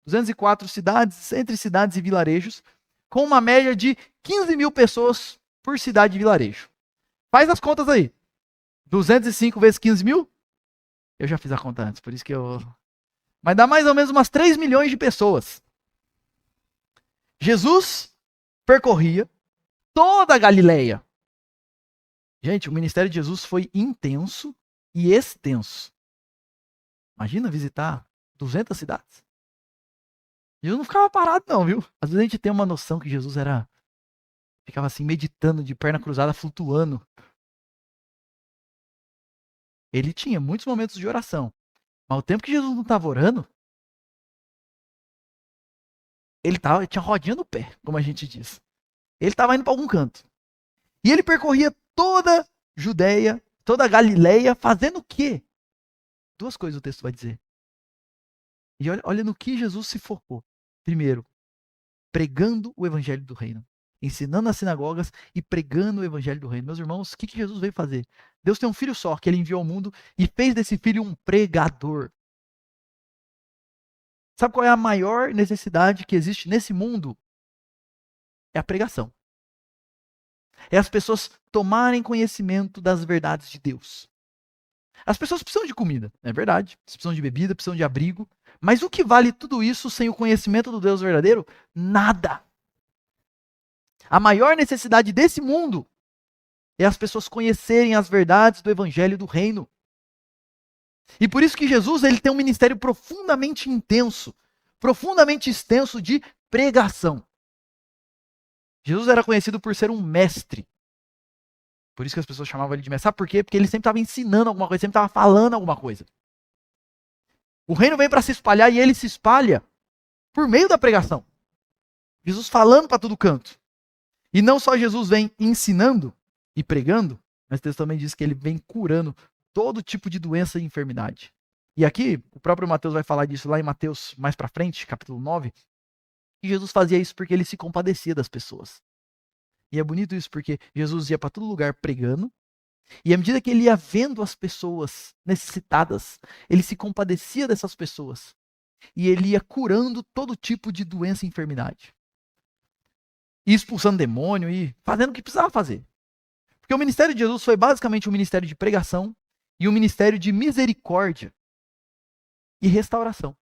204 cidades, entre cidades e vilarejos, com uma média de 15 mil pessoas por cidade e vilarejo. Faz as contas aí. 205 vezes 15 mil? Eu já fiz a conta antes, por isso que eu... Mas dá mais ou menos umas 3 milhões de pessoas. Jesus percorria toda a Galileia. Gente, o ministério de Jesus foi intenso e extenso. Imagina visitar 200 cidades. Jesus não ficava parado não, viu? Às vezes a gente tem uma noção que Jesus ficava assim meditando, de perna cruzada, flutuando. Ele tinha muitos momentos de oração. Mas o tempo que Jesus não estava orando, ele tinha rodinha no pé, como a gente diz. Ele estava indo para algum canto. E ele percorria toda Judéia, toda a Galileia, fazendo o quê? Duas coisas o texto vai dizer. E olha no que Jesus se focou. Primeiro, pregando o evangelho do reino. Ensinando nas sinagogas e pregando o evangelho do reino. Meus irmãos, o que Jesus veio fazer? Deus tem um filho só, que ele enviou ao mundo e fez desse filho um pregador. Sabe qual é a maior necessidade que existe nesse mundo? É a pregação. É as pessoas tomarem conhecimento das verdades de Deus. As pessoas precisam de comida, é verdade. Precisam de bebida, precisam de abrigo. Mas o que vale tudo isso sem o conhecimento do Deus verdadeiro? Nada. A maior necessidade desse mundo é as pessoas conhecerem as verdades do evangelho do reino. E por isso que Jesus ele tem um ministério profundamente intenso, profundamente extenso de pregação. Jesus era conhecido por ser um mestre. Por isso que as pessoas chamavam ele de mestre. Sabe por quê? Porque ele sempre estava ensinando alguma coisa, sempre estava falando alguma coisa. O reino vem para se espalhar e ele se espalha por meio da pregação. Jesus falando para todo canto. E não só Jesus vem ensinando e pregando, mas o texto também diz que ele vem curando todo tipo de doença e enfermidade. E aqui, o próprio Mateus vai falar disso lá em Mateus, mais para frente, capítulo 9, que Jesus fazia isso porque ele se compadecia das pessoas. E é bonito isso porque Jesus ia para todo lugar pregando, e à medida que ele ia vendo as pessoas necessitadas, ele se compadecia dessas pessoas. E ele ia curando todo tipo de doença e enfermidade. E expulsando demônio e fazendo o que precisava fazer. Porque o ministério de Jesus foi basicamente um ministério de pregação e um ministério de misericórdia e restauração.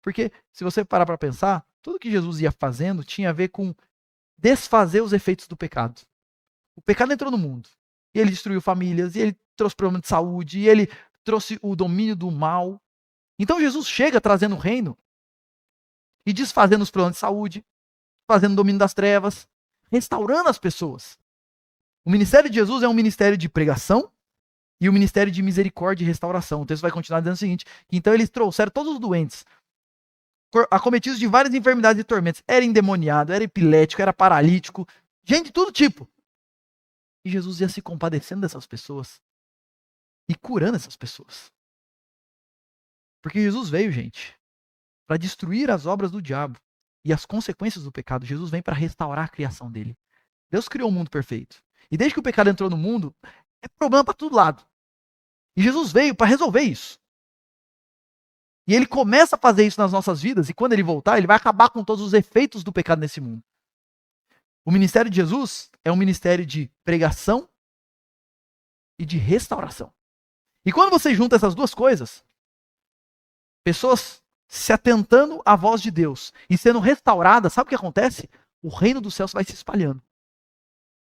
Porque se você parar para pensar, tudo que Jesus ia fazendo tinha a ver com desfazer os efeitos do pecado. O pecado entrou no mundo. E ele destruiu famílias, e ele trouxe problemas de saúde, e ele trouxe o domínio do mal. Então Jesus chega trazendo o reino e desfazendo os problemas de saúde, fazendo o domínio das trevas, restaurando as pessoas. O ministério de Jesus é um ministério de pregação e um ministério de misericórdia e restauração. O texto vai continuar dizendo o seguinte, que então eles trouxeram todos os doentes, acometidos de várias enfermidades e tormentos. Era endemoniado, era epilético, era paralítico, gente de todo tipo. E Jesus ia se compadecendo dessas pessoas e curando essas pessoas. Porque Jesus veio, gente, para destruir as obras do diabo e as consequências do pecado. Jesus vem para restaurar a criação dele. Deus criou um mundo perfeito. E desde que o pecado entrou no mundo, é problema para todo lado. E Jesus veio para resolver isso. E ele começa a fazer isso nas nossas vidas, e quando ele voltar, ele vai acabar com todos os efeitos do pecado nesse mundo. O ministério de Jesus é um ministério de pregação e de restauração. E quando você junta essas duas coisas, pessoas se atentando à voz de Deus e sendo restauradas, sabe o que acontece? O reino dos céus vai se espalhando.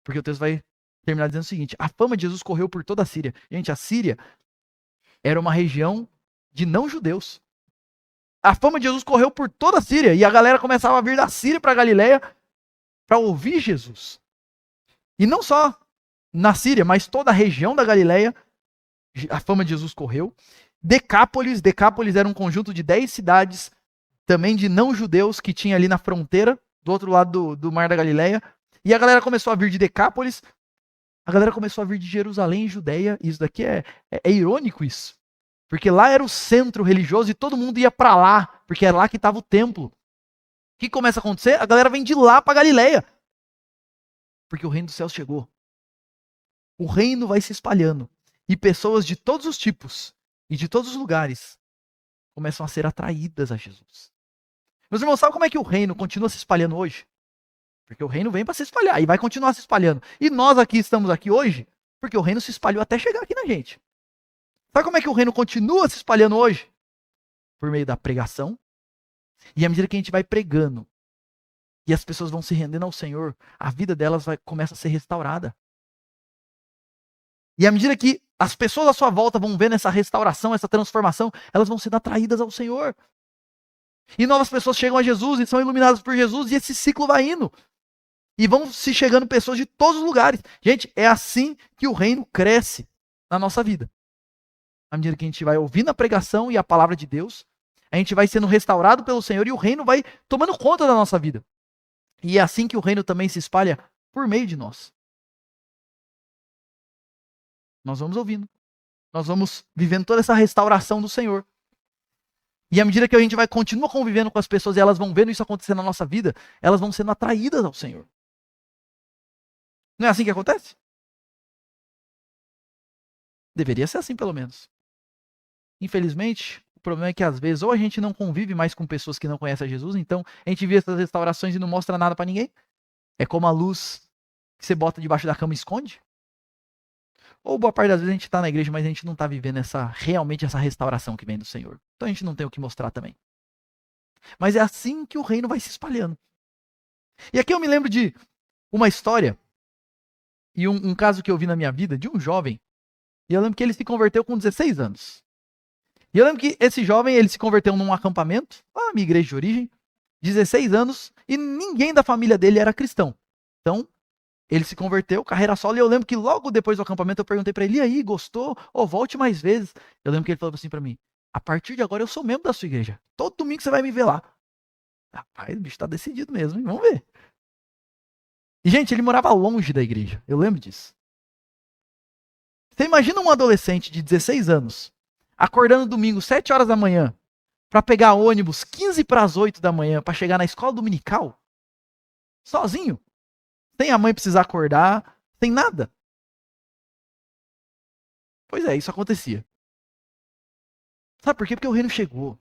Porque o texto vai terminar dizendo o seguinte: a fama de Jesus correu por toda a Síria. Gente, a Síria era uma região de não-judeus. A fama de Jesus correu por toda a Síria e a galera começava a vir da Síria para Galileia para ouvir Jesus. E não só na Síria, mas toda a região da Galileia, a fama de Jesus correu. Decápolis era um conjunto de 10 cidades, também de não-judeus, que tinha ali na fronteira, do outro lado do Mar da Galileia. E a galera começou a vir de Decápolis, a galera começou a vir de Jerusalém e Judeia. E isso daqui é irônico isso. Porque lá era o centro religioso e todo mundo ia para lá, porque era lá que estava o templo. O que começa a acontecer? A galera vem de lá para Galileia. Porque o reino dos céus chegou. O reino vai se espalhando. E pessoas de todos os tipos e de todos os lugares começam a ser atraídas a Jesus. Meus irmãos, sabe como é que o reino continua se espalhando hoje? Porque o reino vem para se espalhar e vai continuar se espalhando. E nós aqui estamos aqui hoje porque o reino se espalhou até chegar aqui na gente. Sabe como é que o reino continua se espalhando hoje? Por meio da pregação. E à medida que a gente vai pregando e as pessoas vão se rendendo ao Senhor, a vida delas começa a ser restaurada. E à medida que as pessoas à sua volta vão vendo essa restauração, essa transformação, elas vão sendo atraídas ao Senhor. E novas pessoas chegam a Jesus e são iluminadas por Jesus, e esse ciclo vai indo. E vão se chegando pessoas de todos os lugares. Gente, é assim que o reino cresce na nossa vida. À medida que a gente vai ouvindo a pregação e a palavra de Deus, a gente vai sendo restaurado pelo Senhor e o reino vai tomando conta da nossa vida. E é assim que o reino também se espalha por meio de nós. Nós vamos ouvindo. Nós vamos vivendo toda essa restauração do Senhor. E à medida que a gente vai continuar convivendo com as pessoas e elas vão vendo isso acontecer na nossa vida, elas vão sendo atraídas ao Senhor. Não é assim que acontece? Deveria ser assim, pelo menos. Infelizmente, o problema é que às vezes ou a gente não convive mais com pessoas que não conhecem a Jesus, então a gente vê essas restaurações e não mostra nada para ninguém. É como a luz que você bota debaixo da cama e esconde. Ou boa parte das vezes a gente está na igreja, mas a gente não está vivendo realmente essa restauração que vem do Senhor. Então a gente não tem o que mostrar também. Mas é assim que o reino vai se espalhando. E aqui eu me lembro de uma história e um caso que eu vi na minha vida de um jovem. E eu lembro que ele se converteu com 16 anos. E eu lembro que esse jovem, ele se converteu num acampamento, lá na minha igreja de origem, 16 anos, e ninguém da família dele era cristão. Então, ele se converteu, carreira solo, e eu lembro que logo depois do acampamento eu perguntei pra ele: e aí, gostou? Volte mais vezes. Eu lembro que ele falou assim pra mim: a partir de agora eu sou membro da sua igreja. Todo domingo você vai me ver lá. Rapaz, o bicho tá decidido mesmo, hein? Vamos ver. E, gente, ele morava longe da igreja. Eu lembro disso. Você imagina um adolescente de 16 anos acordando domingo, 7 horas da manhã, para pegar ônibus 15 para as 8 da manhã, para chegar na escola dominical, sozinho, sem a mãe precisar acordar, sem nada. Pois é, isso acontecia. Sabe por quê? Porque o reino chegou.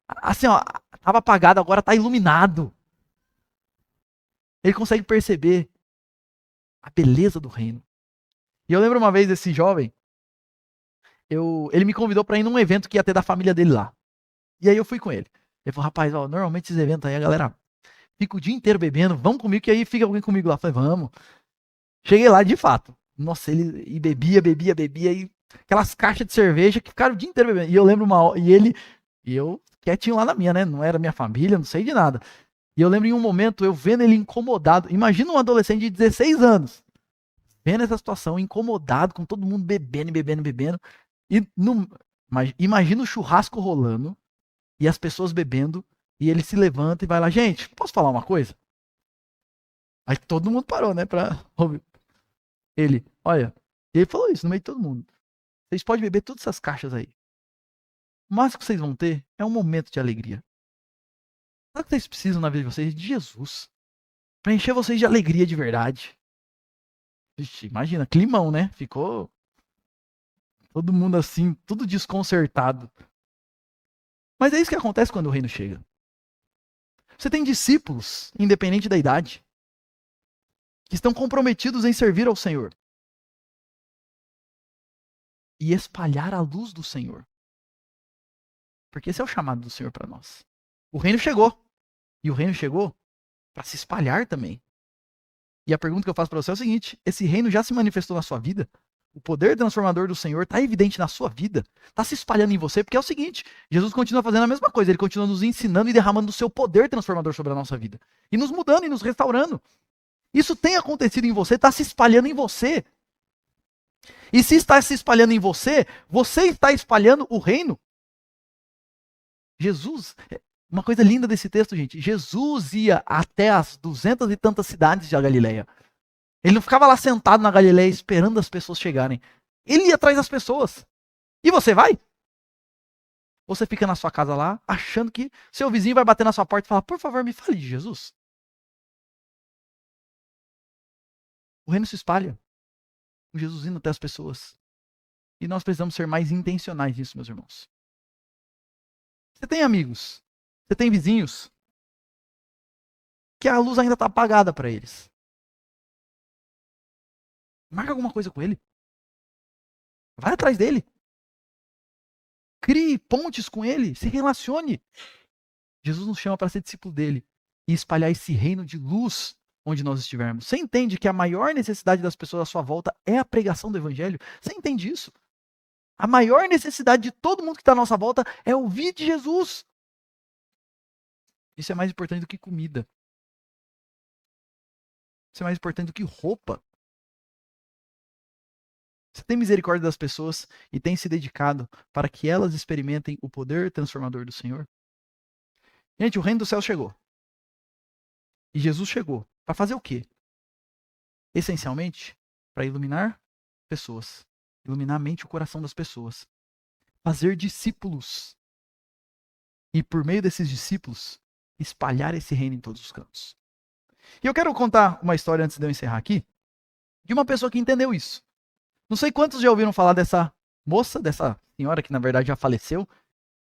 Assim, ó, tava apagado, agora tá iluminado. Ele consegue perceber a beleza do reino. E eu lembro uma vez desse jovem, ele me convidou para ir num evento que ia ter da família dele lá. E aí eu fui com ele. Ele falou: rapaz, ó, normalmente esses eventos aí a galera fica o dia inteiro bebendo, vamos comigo que aí fica alguém comigo lá. Eu falei: vamos. Cheguei lá de fato. Nossa, ele bebia, e aquelas caixas de cerveja que ficaram o dia inteiro bebendo. E eu lembro e eu quietinho lá na minha, né? Não era minha família, não sei de nada. E eu lembro em um momento, eu vendo ele incomodado. Imagina um adolescente de 16 anos, vendo essa situação, incomodado, com todo mundo bebendo. E imagina o churrasco rolando, e as pessoas bebendo, e ele se levanta e vai lá: gente, posso falar uma coisa? Aí todo mundo parou, né, pra ouvir. Ele falou isso no meio de todo mundo: vocês podem beber todas essas caixas aí. O máximo que vocês vão ter é um momento de alegria. Sabe o que vocês precisam na vida de vocês? De Jesus. Pra encher vocês de alegria de verdade. Vixe, imagina, climão, né? Ficou todo mundo assim, tudo desconcertado. Mas é isso que acontece quando o reino chega. Você tem discípulos, independente da idade, que estão comprometidos em servir ao Senhor e espalhar a luz do Senhor. Porque esse é o chamado do Senhor para nós. O reino chegou. E o reino chegou para se espalhar também. E a pergunta que eu faço para você é o seguinte: esse reino já se manifestou na sua vida? O poder transformador do Senhor está evidente na sua vida? Está se espalhando em você? Porque é o seguinte, Jesus continua fazendo a mesma coisa. Ele continua nos ensinando e derramando o seu poder transformador sobre a nossa vida. E nos mudando e nos restaurando. Isso tem acontecido em você, está se espalhando em você. E se está se espalhando em você, você está espalhando o reino. Jesus, uma coisa linda desse texto, gente. Jesus ia até as 200 e tantas cidades da Galileia. Ele não ficava lá sentado na Galileia esperando as pessoas chegarem. Ele ia atrás das pessoas. E você vai? Você fica na sua casa lá, achando que seu vizinho vai bater na sua porta e falar: por favor, me fale de Jesus. O reino se espalha. O Jesus indo até as pessoas. E nós precisamos ser mais intencionais nisso, meus irmãos. Você tem amigos, você tem vizinhos, que a luz ainda está apagada para eles. Marca alguma coisa com ele. Vai atrás dele. Crie pontes com ele. Se relacione. Jesus nos chama para ser discípulo dele e espalhar esse reino de luz onde nós estivermos. Você entende que a maior necessidade das pessoas à sua volta é a pregação do evangelho? Você entende isso? A maior necessidade de todo mundo que está à nossa volta é ouvir de Jesus. Isso é mais importante do que comida. Isso é mais importante do que roupa. Você tem misericórdia das pessoas e tem se dedicado para que elas experimentem o poder transformador do Senhor? Gente, o reino do céu chegou. E Jesus chegou. Para fazer o quê? Essencialmente, para iluminar pessoas. Iluminar a mente e o coração das pessoas. Fazer discípulos. E por meio desses discípulos, espalhar esse reino em todos os cantos. E eu quero contar uma história antes de eu encerrar aqui, de uma pessoa que entendeu isso. Não sei quantos já ouviram falar dessa moça, dessa senhora que na verdade já faleceu,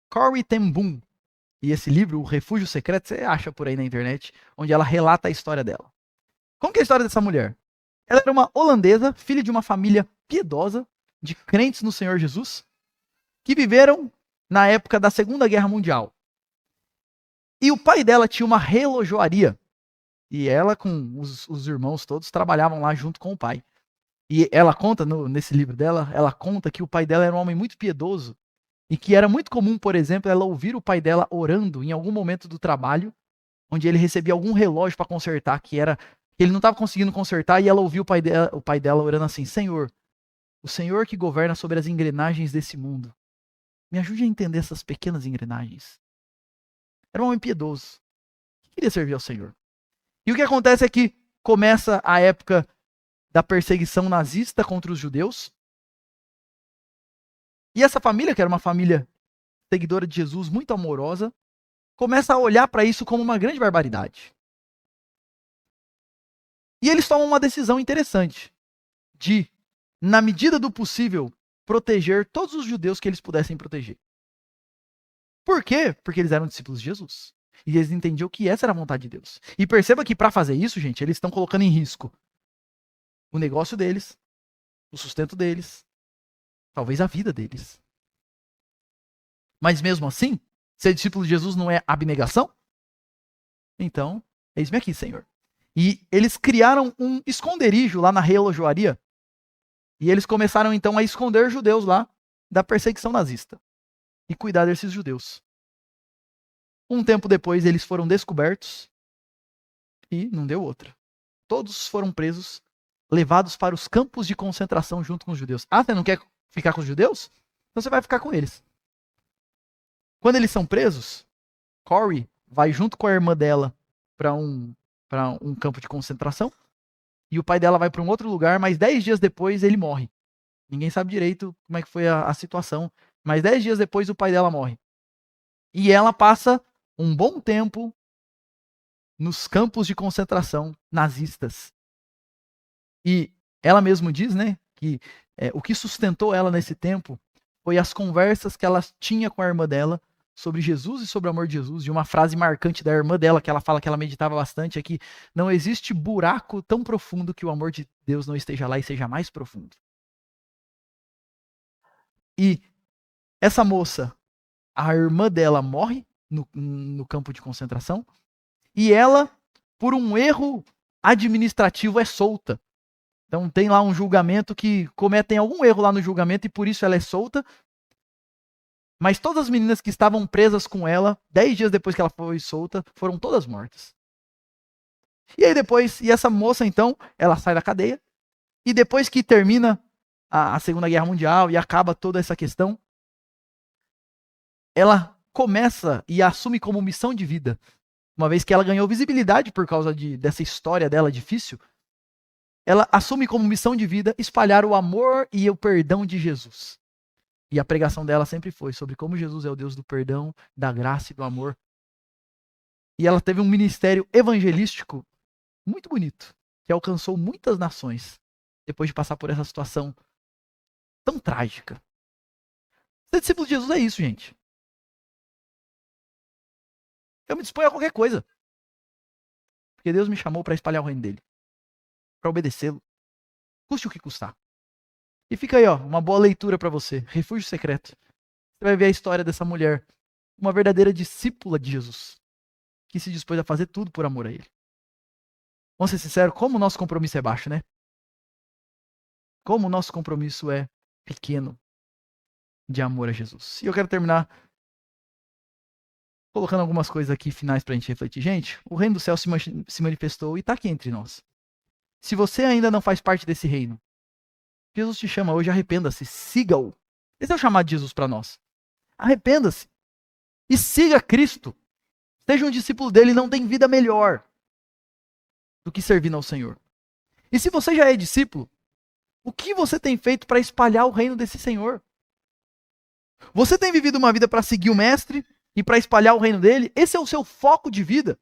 Corrie ten Boom. E esse livro, O Refúgio Secreto, você acha por aí na internet, onde ela relata a história dela. Como que é a história dessa mulher? Ela era uma holandesa, filha de uma família piedosa, de crentes no Senhor Jesus, que viveram na época da Segunda Guerra Mundial. E o pai dela tinha uma relojoaria. E ela, com os irmãos todos, trabalhavam lá junto com o pai. E ela conta, nesse livro dela, ela conta que o pai dela era um homem muito piedoso. E que era muito comum, por exemplo, ela ouvir o pai dela orando em algum momento do trabalho, onde ele recebia algum relógio para consertar, que ele não estava conseguindo consertar, e ela ouvia o pai dela orando assim: Senhor, o Senhor que governa sobre as engrenagens desse mundo, me ajude a entender essas pequenas engrenagens. Era um homem piedoso, que queria servir ao Senhor. E o que acontece é que começa a época da perseguição nazista contra os judeus. E essa família, que era uma família seguidora de Jesus, muito amorosa, começa a olhar para isso como uma grande barbaridade. E eles tomam uma decisão interessante de, na medida do possível, proteger todos os judeus que eles pudessem proteger. Por quê? Porque eles eram discípulos de Jesus. E eles entendiam que essa era a vontade de Deus. E perceba que para fazer isso, gente, eles estão colocando em risco o negócio deles, o sustento deles, talvez a vida deles. Mas mesmo assim, ser discípulo de Jesus não é abnegação? Então, eis-me aqui, Senhor. E eles criaram um esconderijo lá na relojoaria. E eles começaram então a esconder judeus lá da perseguição nazista. E cuidar desses judeus. Um tempo depois eles foram descobertos. E não deu outra. Todos foram presos, levados para os campos de concentração junto com os judeus. Ah, você não quer ficar com os judeus? Então você vai ficar com eles. Quando eles são presos, Corrie vai junto com a irmã dela para um campo de concentração. E o pai dela vai para um outro lugar, mas 10 dias depois ele morre. Ninguém sabe direito como é que foi a situação. Mas 10 dias depois o pai dela morre. E ela passa um bom tempo nos campos de concentração nazistas. E ela mesma diz, né, que o que sustentou ela nesse tempo foi as conversas que ela tinha com a irmã dela sobre Jesus e sobre o amor de Jesus, e uma frase marcante da irmã dela, que ela fala que ela meditava bastante, é que não existe buraco tão profundo que o amor de Deus não esteja lá e seja mais profundo. E essa moça, a irmã dela morre no campo de concentração, e ela, por um erro administrativo, é solta. Então tem lá um julgamento que cometem algum erro lá no julgamento e por isso ela é solta. Mas todas as meninas que estavam presas com ela, 10 dias depois que ela foi solta, foram todas mortas. E aí depois, e essa moça então, ela sai da cadeia, e depois que termina a Segunda Guerra Mundial e acaba toda essa questão, ela começa e assume como missão de vida, uma vez que ela ganhou visibilidade por causa dessa história dela difícil, ela assume como missão de vida espalhar o amor e o perdão de Jesus. E a pregação dela sempre foi sobre como Jesus é o Deus do perdão, da graça e do amor. E ela teve um ministério evangelístico muito bonito, que alcançou muitas nações, depois de passar por essa situação tão trágica. Ser discípulo de Jesus é isso, gente. Eu me disponho a qualquer coisa. Porque Deus me chamou para espalhar o reino dele. Para obedecê-lo. Custe o que custar. E fica aí, ó, uma boa leitura para você. Refúgio Secreto. Você vai ver a história dessa mulher. Uma verdadeira discípula de Jesus. Que se dispôs a fazer tudo por amor a ele. Vamos ser sinceros, como o nosso compromisso é baixo, né? Como o nosso compromisso é pequeno de amor a Jesus. E eu quero terminar colocando algumas coisas aqui finais pra gente refletir. Gente, o reino do céu se manifestou e tá aqui entre nós. Se você ainda não faz parte desse reino, Jesus te chama hoje, arrependa-se, siga-o. Esse é o chamado de Jesus para nós. Arrependa-se e siga Cristo. Seja um discípulo dele, não tem vida melhor do que servir ao Senhor. E se você já é discípulo, o que você tem feito para espalhar o reino desse Senhor? Você tem vivido uma vida para seguir o Mestre e para espalhar o reino dele? Esse é o seu foco de vida?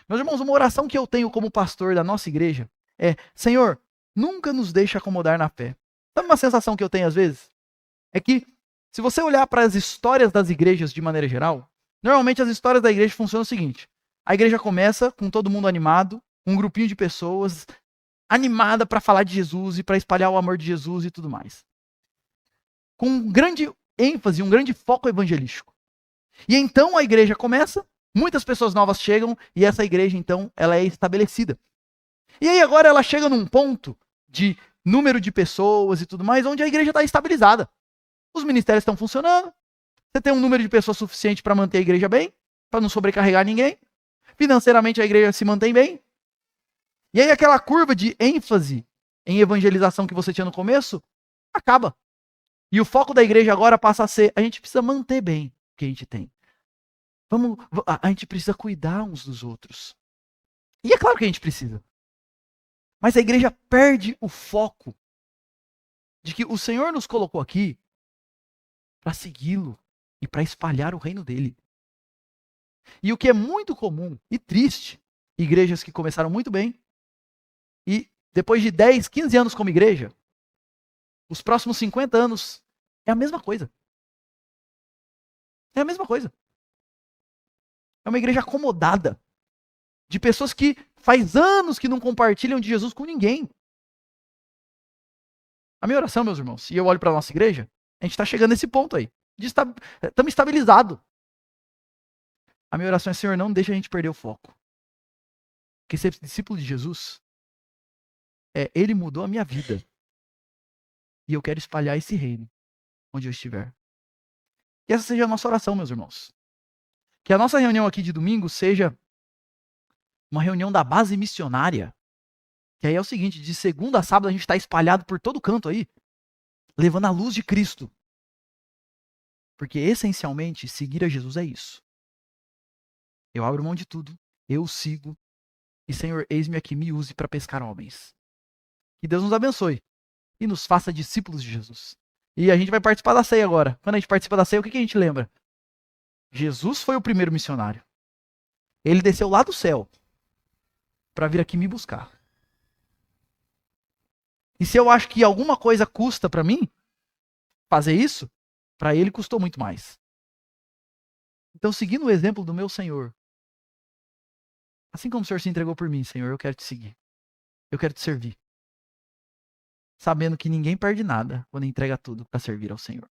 Meus irmãos, uma oração que eu tenho como pastor da nossa igreja é: Senhor, nunca nos deixe acomodar na fé. Sabe uma sensação que eu tenho às vezes? É que, se você olhar para as histórias das igrejas de maneira geral, normalmente as histórias da igreja funcionam o seguinte: a igreja começa com todo mundo animado, um grupinho de pessoas animada para falar de Jesus e para espalhar o amor de Jesus e tudo mais. Com um grande ênfase, um grande foco evangelístico. E então a igreja começa, muitas pessoas novas chegam e essa igreja então ela é estabelecida. E aí agora ela chega num ponto de número de pessoas e tudo mais, onde a igreja está estabilizada. Os ministérios estão funcionando, você tem um número de pessoas suficiente para manter a igreja bem, para não sobrecarregar ninguém. Financeiramente a igreja se mantém bem. E aí aquela curva de ênfase em evangelização que você tinha no começo, acaba. E o foco da igreja agora passa a ser: a gente precisa manter bem o que a gente tem. A gente precisa cuidar uns dos outros. E é claro que a gente precisa. Mas a igreja perde o foco de que o Senhor nos colocou aqui para segui-lo e para espalhar o reino dele. E o que é muito comum e triste, igrejas que começaram muito bem e depois de 10, 15 anos como igreja, os próximos 50 anos é a mesma coisa. É a mesma coisa. É uma igreja acomodada, de pessoas que faz anos que não compartilham de Jesus com ninguém. A minha oração, meus irmãos, e eu olho para a nossa igreja, a gente está chegando nesse ponto aí. Estamos estabilizados. A minha oração é: Senhor, não deixa a gente perder o foco. Porque ser discípulo de Jesus, ele mudou a minha vida. E eu quero espalhar esse reino onde eu estiver. Que essa seja a nossa oração, meus irmãos. Que a nossa reunião aqui de domingo seja uma reunião da base missionária. Que aí é o seguinte: de segunda a sábado a gente está espalhado por todo canto aí, levando a luz de Cristo. Porque essencialmente seguir a Jesus é isso. Eu abro mão de tudo, eu o sigo, e Senhor, eis-me aqui, me use para pescar homens. Que Deus nos abençoe e nos faça discípulos de Jesus. E a gente vai participar da ceia agora. Quando a gente participa da ceia, o que a gente lembra? Jesus foi o primeiro missionário. Ele desceu lá do céu para vir aqui me buscar. E se eu acho que alguma coisa custa para mim fazer isso, para ele custou muito mais. Então, seguindo o exemplo do meu Senhor, assim como o Senhor se entregou por mim, Senhor, eu quero te seguir. Eu quero te servir. Sabendo que ninguém perde nada quando entrega tudo para servir ao Senhor.